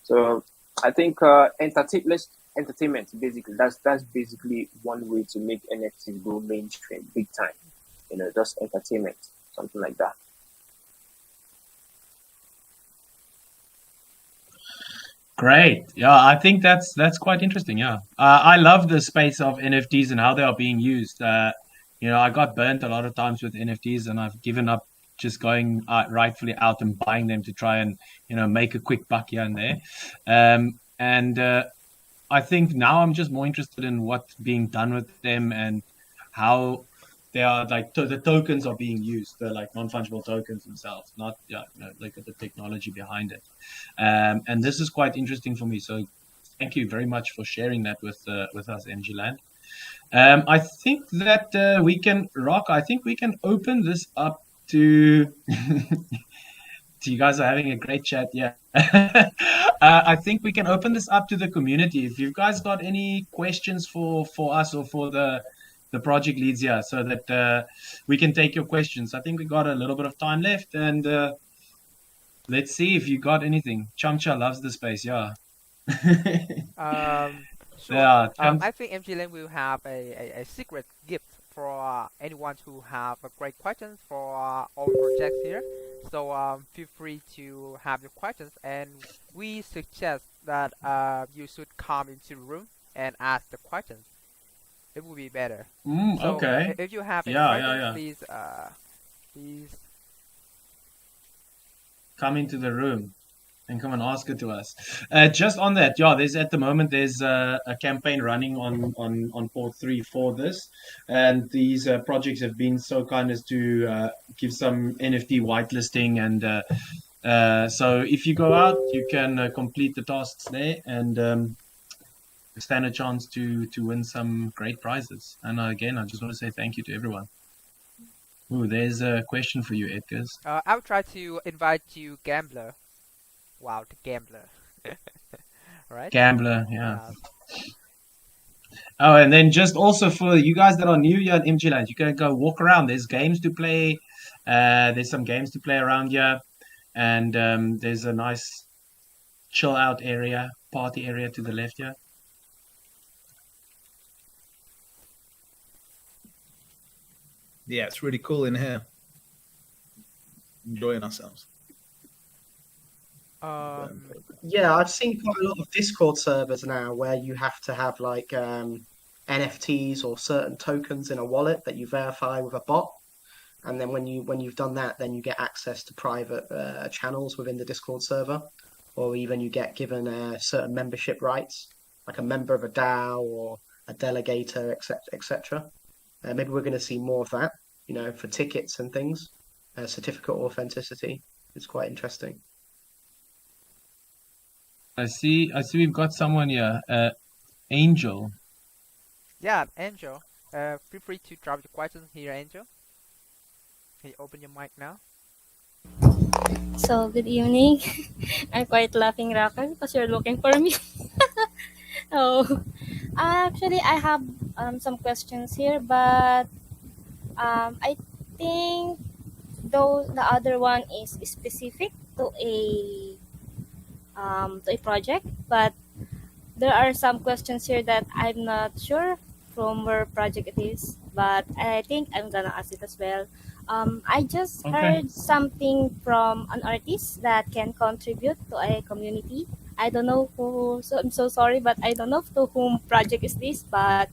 So I think entertainment basically that's basically one way to make NFTs go mainstream big time. You know, just entertainment, something like that. Great. Yeah, I think that's quite interesting. Yeah, I love the space of NFTs and how they are being used. I got burnt a lot of times with NFTs, and I've given up just going rightfully out and buying them to try and make a quick buck here and there. And I think now I'm just more interested in what's being done with them and how they are like the tokens are being used. They're like non-fungible tokens themselves, not look at the technology behind it. And this is quite interesting for me. So thank you very much for sharing that with us, MGLand. I think that we can open this up to. You guys are having a great chat. Yeah. I think we can open this up to the community. If you guys got any questions for us or for the project leads here, so that we can take your questions. I think we got a little bit of time left, and let's see if you got anything. Chamcha loves the space. Yeah. Sure. Yeah. I think MGLand will have a secret gift for anyone who have a great questions for our projects here. So feel free to have your questions, and we suggest that you should come into the room and ask the questions. It will be better. So Okay. if you have any Yeah. questions, please Come into the room and come and ask it to us. Just on that, there's at the moment a campaign running on Port 3 for this, and these projects have been so kind as to give some NFT whitelisting, and so if you go out, you can complete the tasks there and stand a chance to win some great prizes. And again, I just want to say thank you to everyone. Ooh, there's a question for you, Edgars. I'll try to invite you, Gambler. Wow, the Gambler. Right? Gambler, yeah. Oh, and then just also for you guys that are new here at MGLand, you can go walk around. There's games to play. There's some games to play around here, and there's a nice chill out area, party area to the left here. Yeah, it's really cool in here. Enjoying ourselves. Yeah, I've seen quite a lot of Discord servers now where you have to have like NFTs or certain tokens in a wallet that you verify with a bot, and then when you've done that, then you get access to private channels within the Discord server, or even you get given certain membership rights, like a member of a DAO or a delegator, etc. Maybe we're going to see more of that, for tickets and things. Certificate authenticity is quite interesting. I see we've got someone here, Angel. Yeah, Angel. Feel free to drop your questions here, Angel. Can you open your mic now? So, good evening. I'm quite laughing, Rafa, because you're looking for me. Oh, actually, I have some questions here, but I think the other one is specific to a project, but there are some questions here that I'm not sure from where project it is, but I think I'm gonna ask it as well. I just heard something from an artist that can contribute to a community. I don't know who, so I'm so sorry, but I don't know to whom project is this. But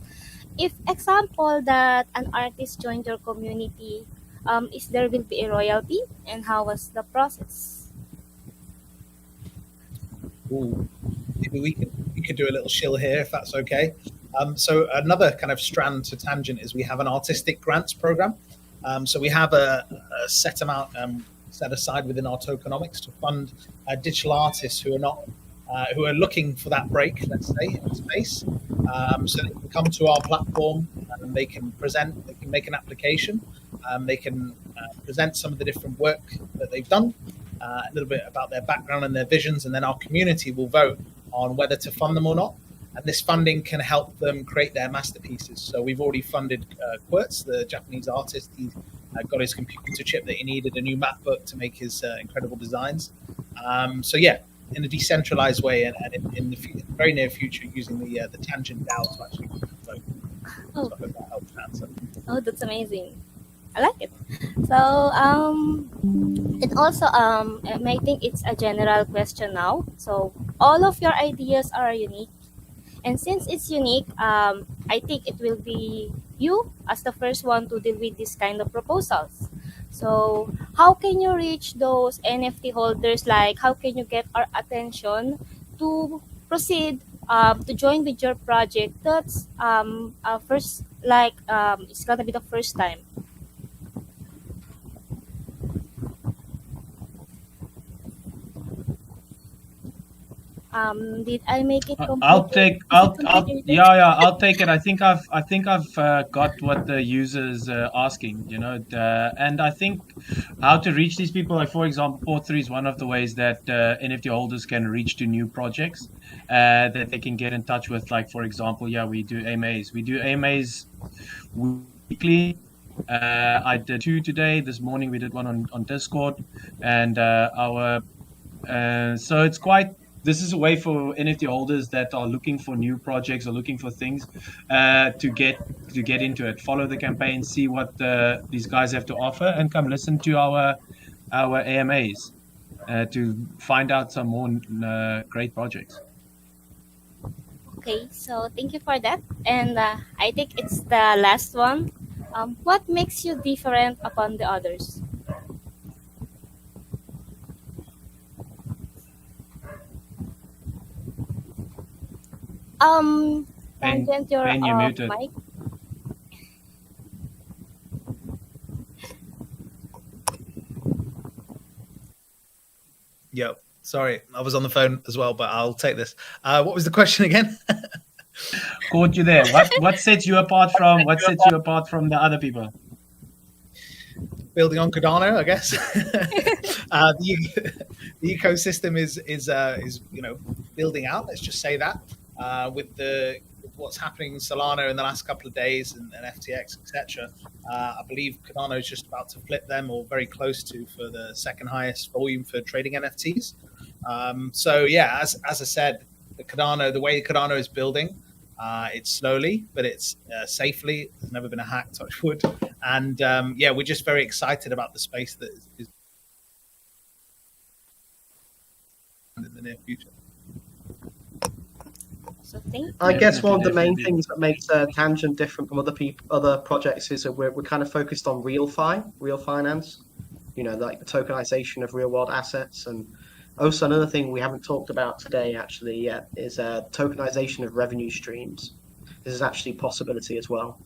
if example that an artist joined your community, is there will be a royalty, and how was the process? Ooh, maybe we could do a little shill here if that's okay. So another kind of strand to tangent is we have an artistic grants program. So we have a set amount. set aside within our tokenomics to fund digital artists who are not who are looking for that break, let's say, in space. So they can come to our platform and they can present, they can make an application, they can present some of the different work that they've done, a little bit about their background and their visions, and then our community will vote on whether to fund them or not. And this funding can help them create their masterpieces. So we've already funded Quertz, the Japanese artist. He got his computer chip that he needed, a new map book to make his incredible designs. So yeah, in a decentralized way, and in the very near future, using the Tangent DAO to actually vote. So I hope that helps answer. Oh, that's amazing. I like it. So, and also, I think it's a general question now. So, all of your ideas are unique. And since it's unique, I think it will be you as the first one to deal with this kind of proposals. So, how can you reach those NFT holders? Like, how can you get our attention to proceed to join with your project? That's first, like, it's gonna be the first time. Did I make it complete? I'll take it. I think I've got what the users asking, and I think how to reach these people. Like, for example, Port 3 is one of the ways that NFT holders can reach to new projects that they can get in touch with. Like, for example, we do AMAs. We do AMAs weekly. I did 2 today. This morning we did one on Discord, and so it's quite. This is a way for NFT holders that are looking for new projects or looking for things to get into it. Follow the campaign, see what these guys have to offer, and come listen to our AMAs to find out some more great projects. Okay, so thank you for that. And I think it's the last one. What makes you different upon the others? Tangent, your Ben, you're muted. mic. Yep. Sorry, I was on the phone as well, but I'll take this. What was the question again? Caught you there. What sets you apart from the other people? Building on Cardano, I guess. The ecosystem is building out. Let's just say that with what's happening in Solana in the last couple of days and FTX, etc. I believe Cardano is just about to flip them, or very close to, for the second highest volume for trading NFTs. So yeah, as I said, the way Cardano is building, it's slowly, but it's safely. There's never been a hack, touch wood. And we're just very excited about the space that is in the near future. So thank I you. guess one of the main things that makes Tangent different from other projects is that we're kind of focused on real finance, like the tokenization of real world assets. And also another thing we haven't talked about today actually yet is tokenization of revenue streams. This is actually a possibility as well.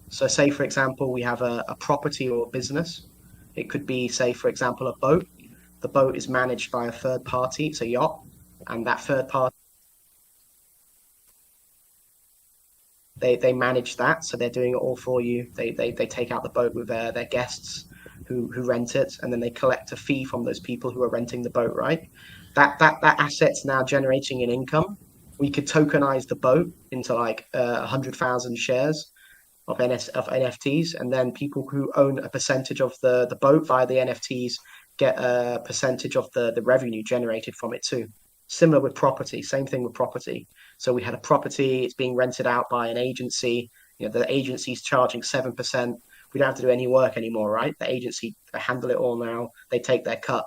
So say, for example, we have a property or a business. It could be, say, for example, a boat. The boat is managed by a third party. It's a yacht. And that third party, they manage that. So they're doing it all for you. They take out the boat with their guests who rent it. And then they collect a fee from those people who are renting the boat, right? That asset's now generating an income. We could tokenize the boat into like 100,000 shares of NFTs, and then people who own a percentage of the boat via the NFTs get a percentage of the revenue generated from it too. Similar with property, same thing with property. So we had a property, it's being rented out by an agency. The agency's charging 7%. We don't have to do any work anymore, right? The agency handle it all now. They take their cut.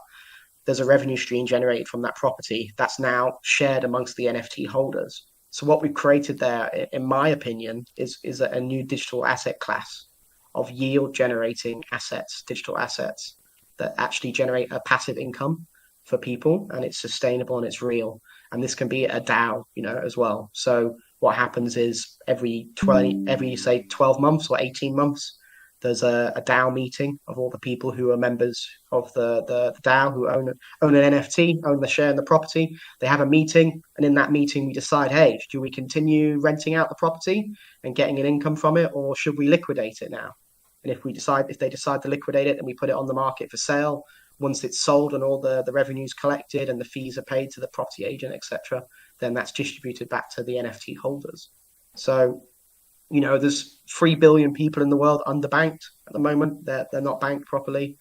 There's a revenue stream generated from that property that's now shared amongst the NFT holders. So what we've created there, in my opinion, is a new digital asset class of yield generating assets, digital assets that actually generate a passive income for people, and it's sustainable and it's real. And this can be a DAO, as well. So what happens is every 12 months or 18 months, there's a DAO meeting of all the people who are members of the DAO who own an NFT, own the share in the property. They have a meeting, and in that meeting, we decide, hey, do we continue renting out the property and getting an income from it, or should we liquidate it now? And if they decide to liquidate it, then we put it on the market for sale. Once it's sold and all the revenues collected and the fees are paid to the property agent, etc., then that's distributed back to the NFT holders. So, there's 3 billion people in the world underbanked at the moment. They're not banked properly.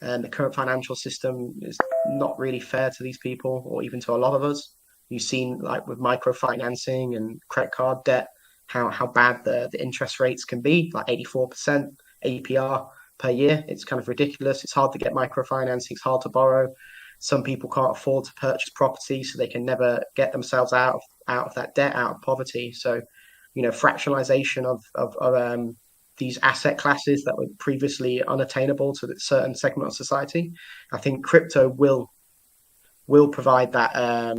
And the current financial system is not really fair to these people or even to a lot of us. You've seen, like with microfinancing and credit card debt, how bad the interest rates can be, like 84% APR per year. It's kind of ridiculous. It's hard to get microfinancing. It's hard to borrow. Some people can't afford to purchase property, so they can never get themselves out of that debt, out of poverty. So, fractionalization of these asset classes that were previously unattainable to a certain segment of society. I think crypto will provide that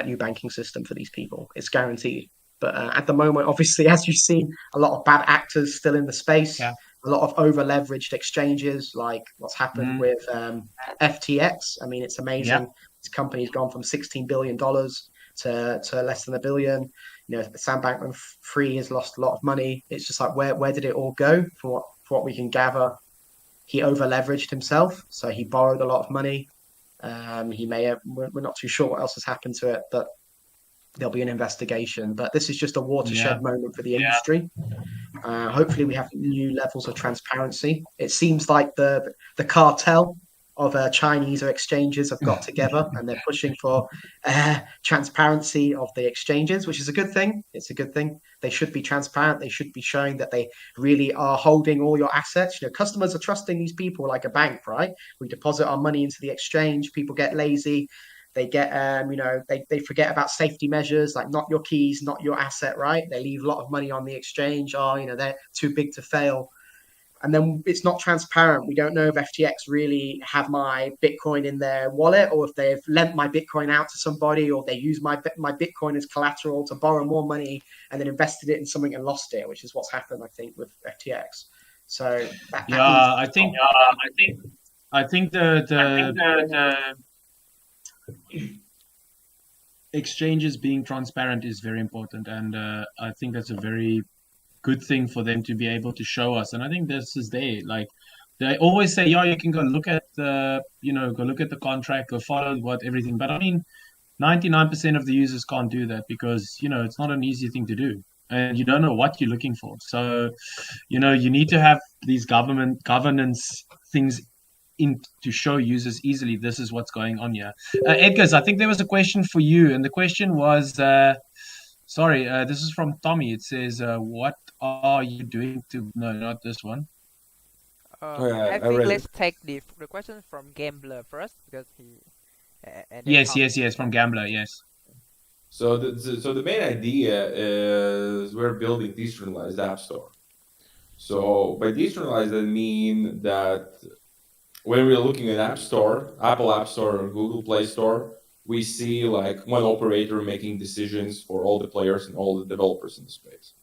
new banking system for these people. It's guaranteed. But at the moment, obviously, as you've seen, a lot of bad actors still in the space. Yeah. A lot of over-leveraged exchanges, like what's happened with FTX. I mean, it's amazing. This company's gone from $16 billion to less than $1 billion. Sam Bankman-Fried has lost a lot of money. It's just like, where did it all go? For what we can gather, he over-leveraged himself, so he borrowed a lot of money. He may have, we're not too sure what else has happened to it, but there'll be an investigation. But this is just a watershed moment for the industry. Hopefully we have new levels of transparency. It seems like the cartel of Chinese exchanges have got together and they're pushing for transparency of the exchanges, which is a good thing. It's a good thing. They should be transparent. They should be showing that they really are holding all your assets. Customers are trusting these people like a bank, right? We deposit our money into the exchange. People get lazy. They get, they forget about safety measures, like not your keys, not your asset, right? They leave a lot of money on the exchange. They're too big to fail. And then it's not transparent. We don't know if FTX really have my Bitcoin in their wallet, or if they've lent my Bitcoin out to somebody, or they use my Bitcoin as collateral to borrow more money and then invested it in something and lost it, which is what's happened, I think, with FTX. So I think the exchanges being transparent is very important, and I think that's a very good thing for them to be able to show us. And I think this is there. Like they always say, you can go look at the contract, go follow everything. But I mean, 99% of the users can't do that because it's not an easy thing to do, and you don't know what you're looking for. So you need to have these governance things in to show users easily this is what's going on here. Edgars, I think there was a question for you, and the question was this is from Tommy. It says, what are you doing to... No, not this one. I think let's take the question from Gambler first, because he... Yes, from Gambler, yes. So the main idea is we're building decentralized app store. So by decentralized, I mean that when we're looking at App Store, Apple App Store or Google Play Store, we see like one operator making decisions for all the players and all the developers in the space.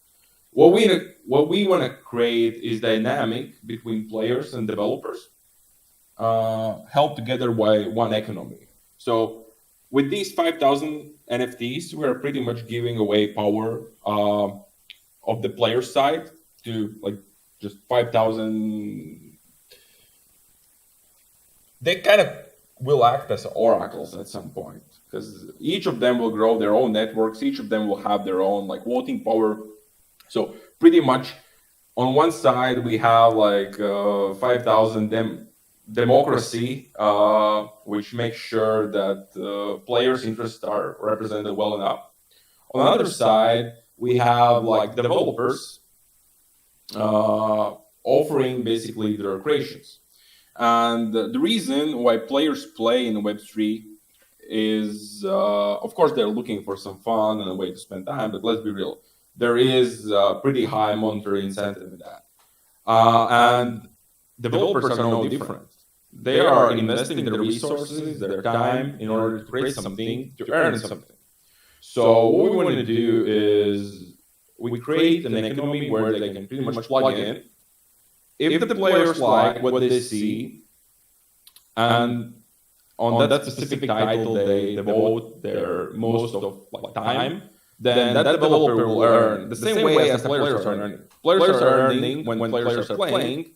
What we want to create is dynamic between players and developers, held together by one economy. So with these 5,000 NFTs, we're pretty much giving away power of the player side to like just 5,000. They kind of will act as oracles at some point, because each of them will grow their own networks. Each of them will have their own like voting power. So pretty much on one side, we have like 5,000 democracy, which makes sure that players' interests are represented well enough. On the other side, we have like developers offering basically their creations. And the reason why players play in Web3 is, of course, they're looking for some fun and a way to spend time, but let's be real. There is a pretty high monetary incentive in that. And developers are no different. They are investing their resources, their time in order to create something, to earn something. So what we want to do is we create an economy where they can pretty much plug in if the players like what they see, and on that specific title they devote their most of time, then that developer will earn the same way as the players are earning. Players are earning when players are playing,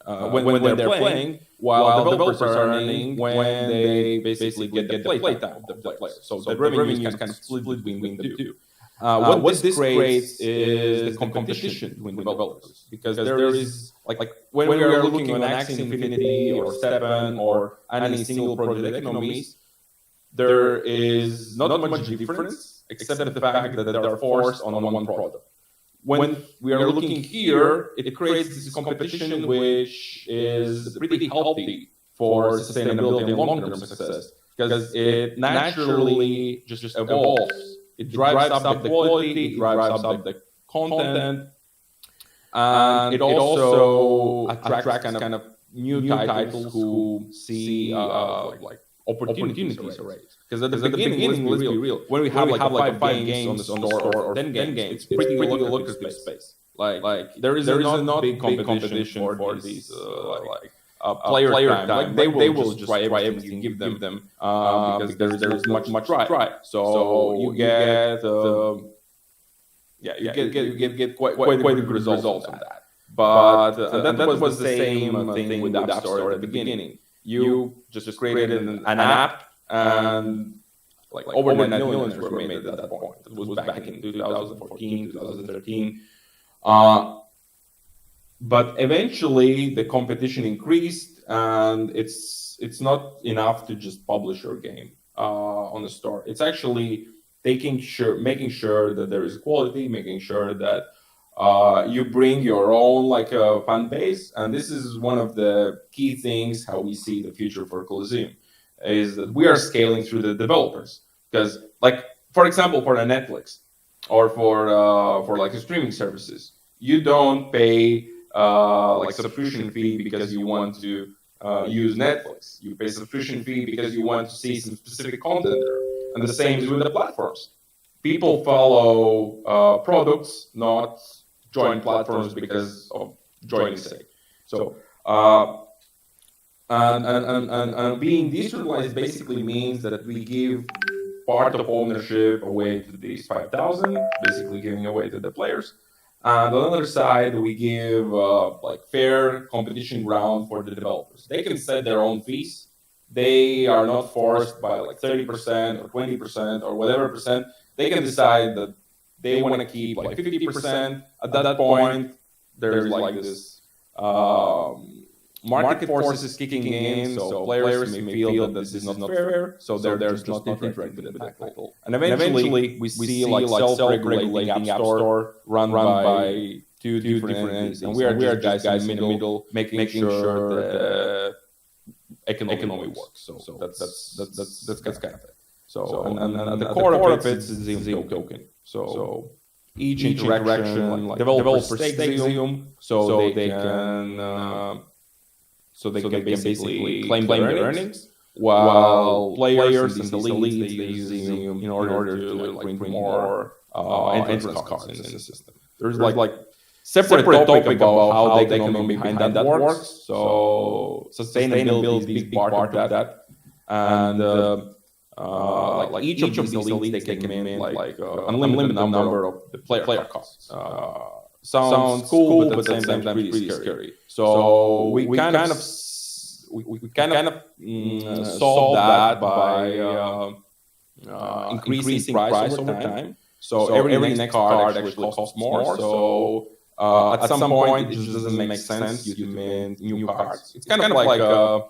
when they're playing, while developers are earning when they basically get the playtime of the players. So the revenue is kind of split between the two. What this creates is the competition between developers, because there is like when we are looking on Axie Infinity or Steppen or any single project economies, there is not much difference except the fact that they are forced on one product. When we are looking here, it creates this competition which is pretty healthy for sustainability and long-term success, because it naturally just evolves. It drives up the quality, it drives up the content, and it also attracts kind of new titles who see like opportunities raised. Because at the beginning, let's be real, when we have like 5 games on the store or 10 games, it's pretty lucrative space. Like there is not big competition for these player time. Like they will just try everything you give them, because there's much try. So you get you get quite good results on that. But and that was the same thing with the App Store at the beginning. You just created an app, and like over 9 million were made at that point. It was back in 2014, 2013. But eventually the competition increased, and it's not enough to just publish your game on the store. It's actually making sure that there is quality, making sure that you bring your own fan base. And this is one of the key things how we see the future for Colosseum, is that we are scaling through the developers. Because for example, for a Netflix or for like streaming services, you don't pay subscription fee because you want to use Netflix. You pay subscription fee because you want to see some specific content there. And the same is with the platforms. People follow products, not join platforms because of joining sake. So and being decentralized basically means that we give part of ownership away to these 5,000, basically giving away to the players. And on the other side, we give fair competition ground for the developers. They can set their own fees. They are not forced by 30% or 20% or whatever percent. They can decide that they want to keep 50%. At that point, there's this market forces kicking in, so players may feel that this is not fair, so there's not interested in the title. And eventually, we see self-regulating App Store run by two different entities, and we are just guys in the middle, making sure the economy works. So that's kind of it. So and at the core of it is the Xeum token. So each interaction, developers stake Xeum, so they can basically claim their earnings, while players and the leagues, they use Xeum in order to print more entrance cards in the system. There's separate topic about how the economy behind that works. So sustainability is a big part of that. And each of these elites, they can mint unlimited number of the player cards. Sounds cool, but at the same time it's pretty scary. So we kind of solve that by increasing price over time. So every next card actually costs more. So at some point, it just doesn't make sense to mint new cards. It's kind of like I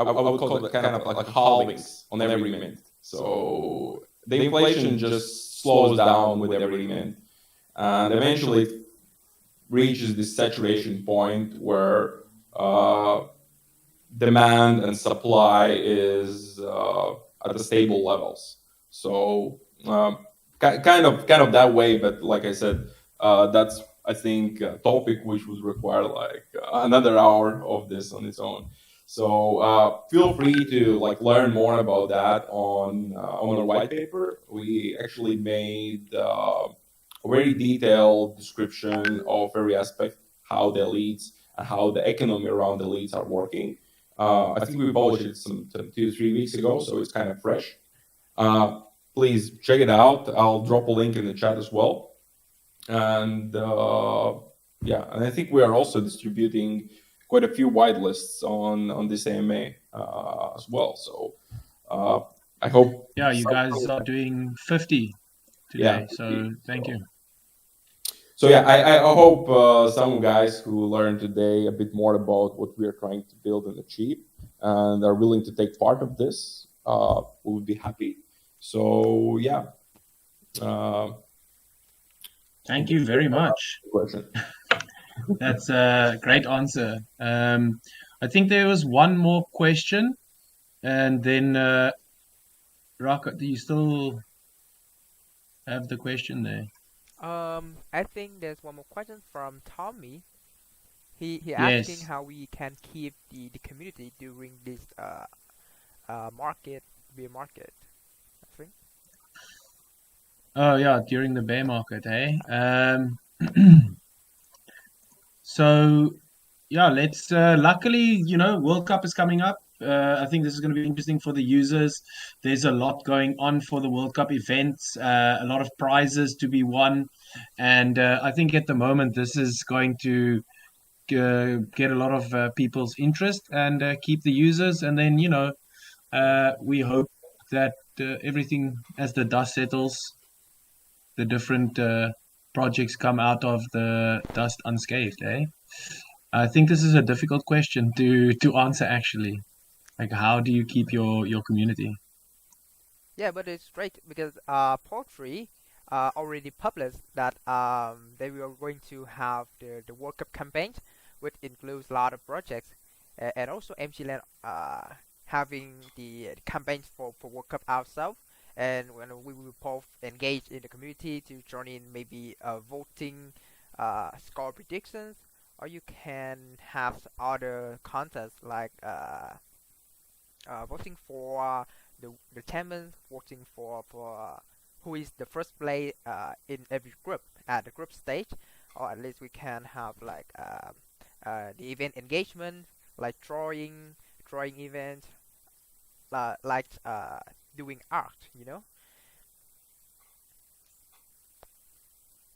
would call it kind of like halvings on every mint. So the inflation just slows down with every mint, and eventually it reaches this saturation point where demand and supply is at the stable levels. So kind of that way, but like I said, that's I think a topic which would require another hour of this on its own. So feel free to learn more about that on our white paper. We actually made a very detailed description of every aspect, how the elites and how the economy around the elites are working. I think we published it some 2 3 weeks ago, so it's kind of fresh. Please check it out. I'll drop a link in the chat as well. And yeah, and I think we are also distributing quite a few whitelists on this AMA as well. So I hope. Yeah, you guys are doing 50 today, Yeah, so thank you. So yeah, I hope some guys who learned today a bit more about what we are trying to build and achieve and are willing to take part of this will be happy. So yeah. Thank you very much. Question. That's a great answer. I think there was one more question, and then Raka, do you still have the question there? I think there's one more question from Tommy. He asking Yes. how we can keep the community during this bear market. I think. Oh yeah, during the bear market, hey. So yeah, let's. Luckily, World Cup is coming up. I think this is going to be interesting for the users. There's a lot going on for the World Cup events. A lot of prizes to be won, and I think at the moment this is going to get a lot of people's interest and keep the users. And then we hope that everything, as the dust settles, the different projects come out of the dust unscathed. I think this is a difficult question to answer actually. Like, how do you keep your community? Yeah, but it's great because Poultry already published that they were going to have the World Cup campaign, which includes a lot of projects, and also MGLand having the campaigns for World Cup ourselves. And when we will both engage in the community to join in maybe voting, score predictions, or you can have other contests like voting for the chairman, voting for who is the first play in every group at the group stage, or at least we can have like the event engagement, like drawing event, like doing art.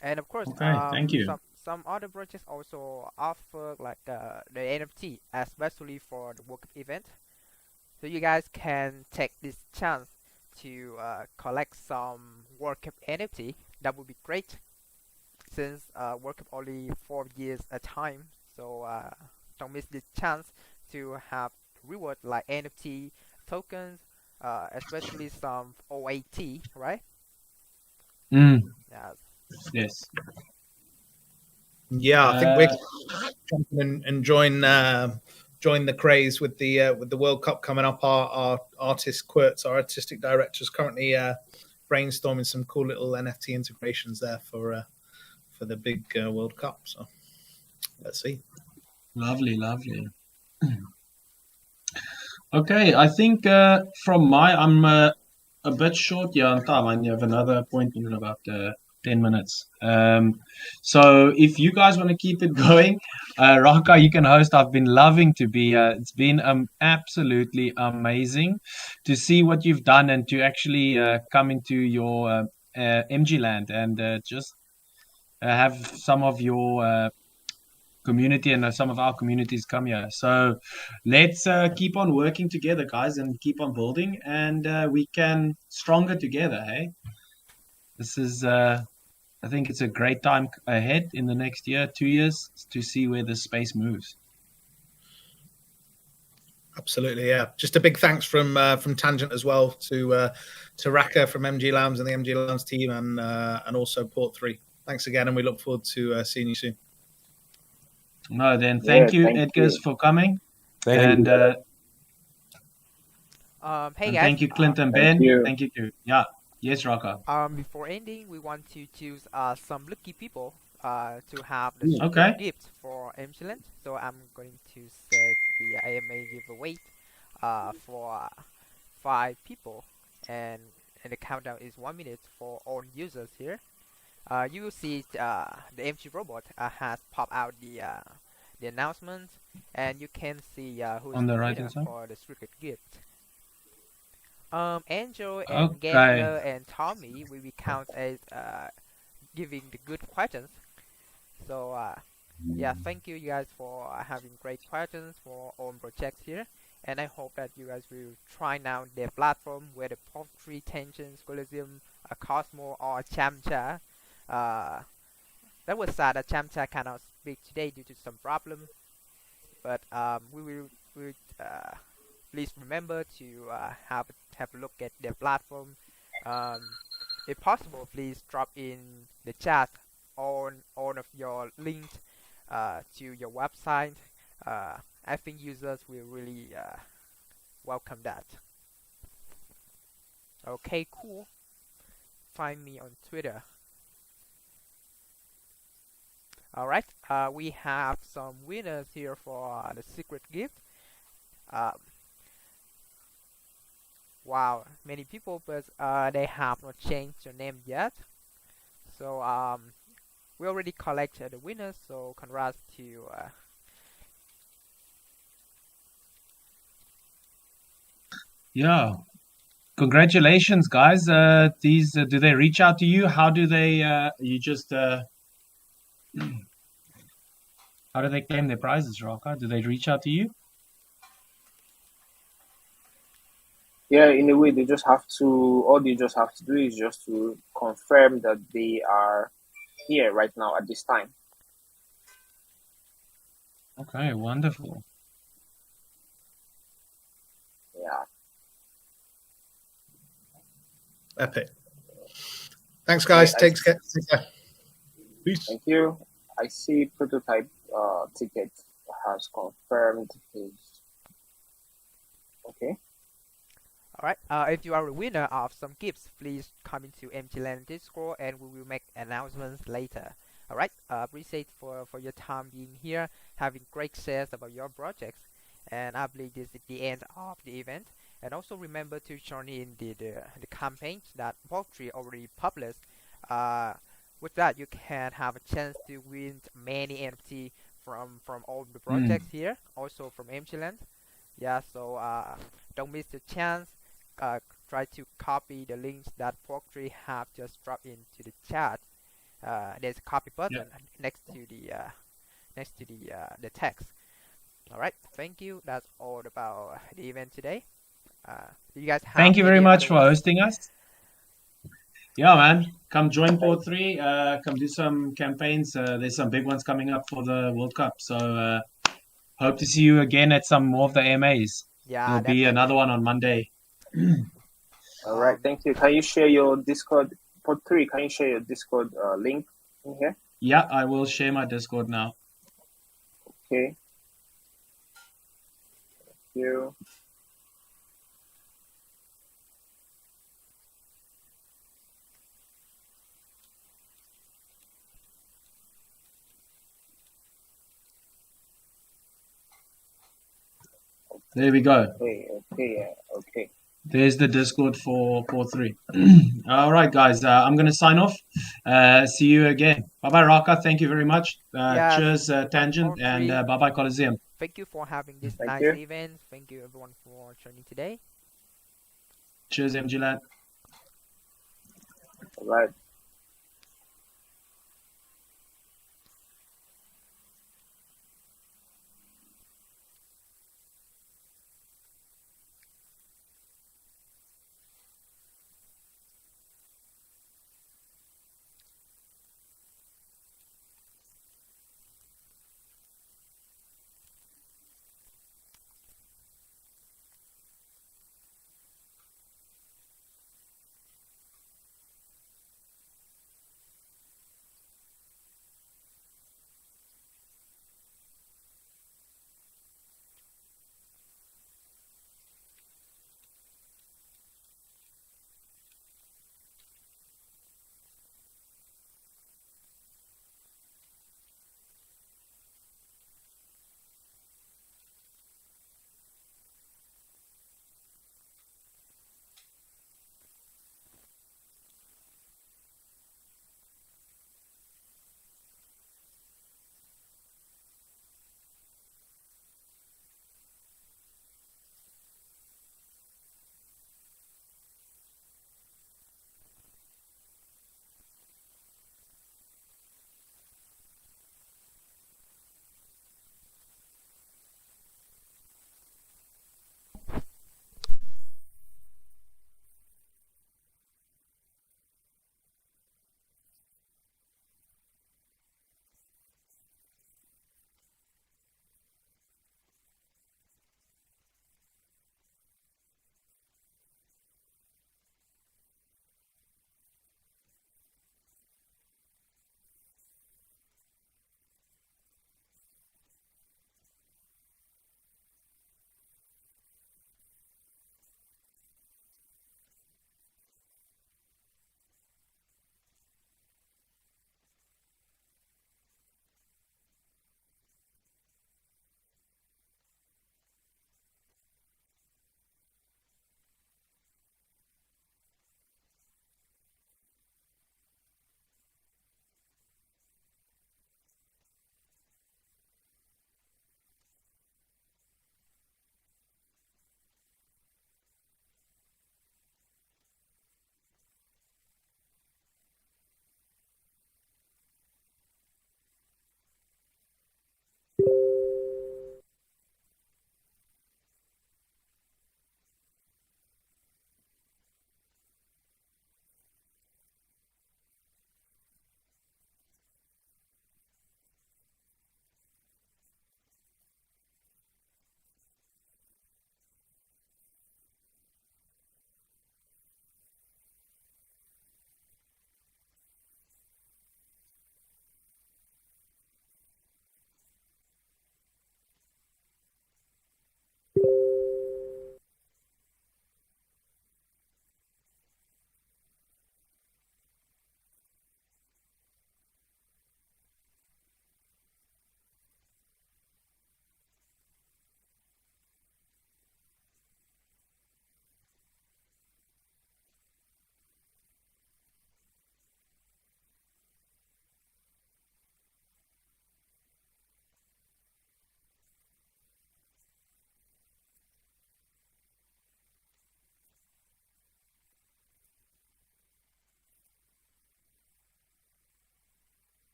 And of course, Okay, thank you. some other projects also offer like the NFT, especially for the World Cup event. So you guys can take this chance to collect some World Cup NFT. That would be great, since World Cup only 4 years at a time. So don't miss this chance to have reward like NFT tokens, especially some OAT, right? Mm, Yes. yes. Yeah, I think we're jumping in and join the craze with the World Cup coming up. Our artist Quirts, our artistic director, is currently brainstorming some cool little NFT integrations there for the big World Cup. So let's see. Lovely. Okay, I think I'm a bit short here on time. I have another appointment in about 10 minutes. So if you guys want to keep it going, Raka, you can host. I've been loving to be. It's been absolutely amazing to see what you've done and to actually come into your MGLand and just have some of your community and some of our communities come here. So let's keep on working together, guys, and keep on building, and we can stronger together. Hey, this is. I think it's a great time ahead in the next year, 2 years, to see where the space moves. Absolutely, yeah. Just a big thanks from Tangent as well to Raka from MGLand and the MGLand team, and also Port3. Thanks again, and we look forward to seeing you soon. No, then thank you, Edgars, for coming. Thank you. Hey and guys. thank you, Clinton Ben. you. Thank you too. Yeah. Yes, Raka. Before ending, we want to choose some lucky people to have the Okay. super gift for MGLand. So I'm going to set the AMA giveaway for 5 people, and the countdown is 1 minute for all users here. You will see the MG robot has popped out the announcement, and you can see who is On the the right winner hand side. for the secret gift. Angel and Okay. Gambler and Tommy will be counted as giving the good questions. So yeah, thank you guys for having great questions for own projects here, and I hope that you guys will try now their platform, whether Poultry, Tensions, Coliseum, Cosmo, or Chamcha. Uh, that was sad that Chamcha cannot speak today due to some problem, but we will please remember to have a look at their platform. Um, if possible, please drop in the chat on all of your links to your website. I think users will really welcome that. Okay, cool. Find me on Twitter. Alright, we have some winners here for the secret gift. Um, wow, many people, but they have not changed their name yet. So we already collected the winners, so congrats to Yeah. Congratulations, guys. These do they reach out to you? How do they? You just how do they claim their prizes, Raka? Do they reach out to you? Yeah, in a way, they just have to. All they just have to do is just to confirm that they are here right now at this time. Okay, wonderful. Yeah. Epic. Thanks, guys. Okay, Take care. Peace. thank you. I see prototype ticket has confirmed his. Okay. Alright, if you are a winner of some gifts, please come into MGLand Discord and we will make announcements later. Alright, appreciate for your time being here, having great shares about your projects, and I believe this is the end of the event. And also remember to join in the campaigns that Poultry already published. With that, you can have a chance to win many NFT from all the projects here, also from MGLand. Yeah, so don't miss the chance. Uh, try to copy the links that Poultry have just dropped into the chat. There's a copy button next to the text. All right, thank you. That's all about the event today. Do you guys have Thank you very any much other for words? hosting us. Yeah, man. Come join Port 3. Come do some campaigns. There's some big ones coming up for the World Cup. So hope to see you again at some more of the AMAs. Yeah, There'll be another definitely. one on Monday. All right. Thank you. Can you share your Discord? Port 3, can you share your Discord link in here? Yeah, I will share my Discord now. Okay. Thank you. There we go. Okay. There's the Discord for Port 3. All right, guys. I'm going to sign off. See you again. Bye-bye, Raka. Thank you very much. Yes, Cheers, bye Tangent, and Poultry. bye-bye, Coliseum. Thank you for having this Thank nice you. event. Thank you everyone for joining today. Cheers, MGLand. All right.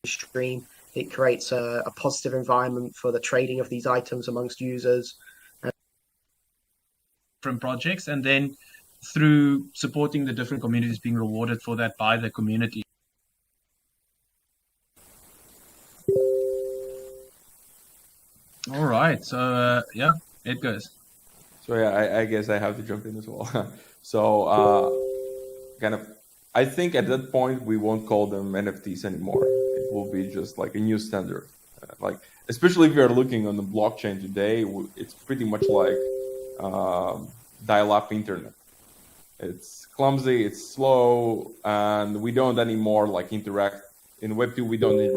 stream. It creates a positive environment for the trading of these items amongst users. Different projects, and then through supporting the different communities, being rewarded for that by the community. All right, so yeah, it goes. So yeah, I guess I have to jump in as well. So kind of, I think at that point we won't call them NFTs anymore. It will be just like a new standard. Like, especially if you're looking on the blockchain today, it's pretty much like dial-up internet. It's clumsy, it's slow, and we don't anymore like interact in Web2. We don't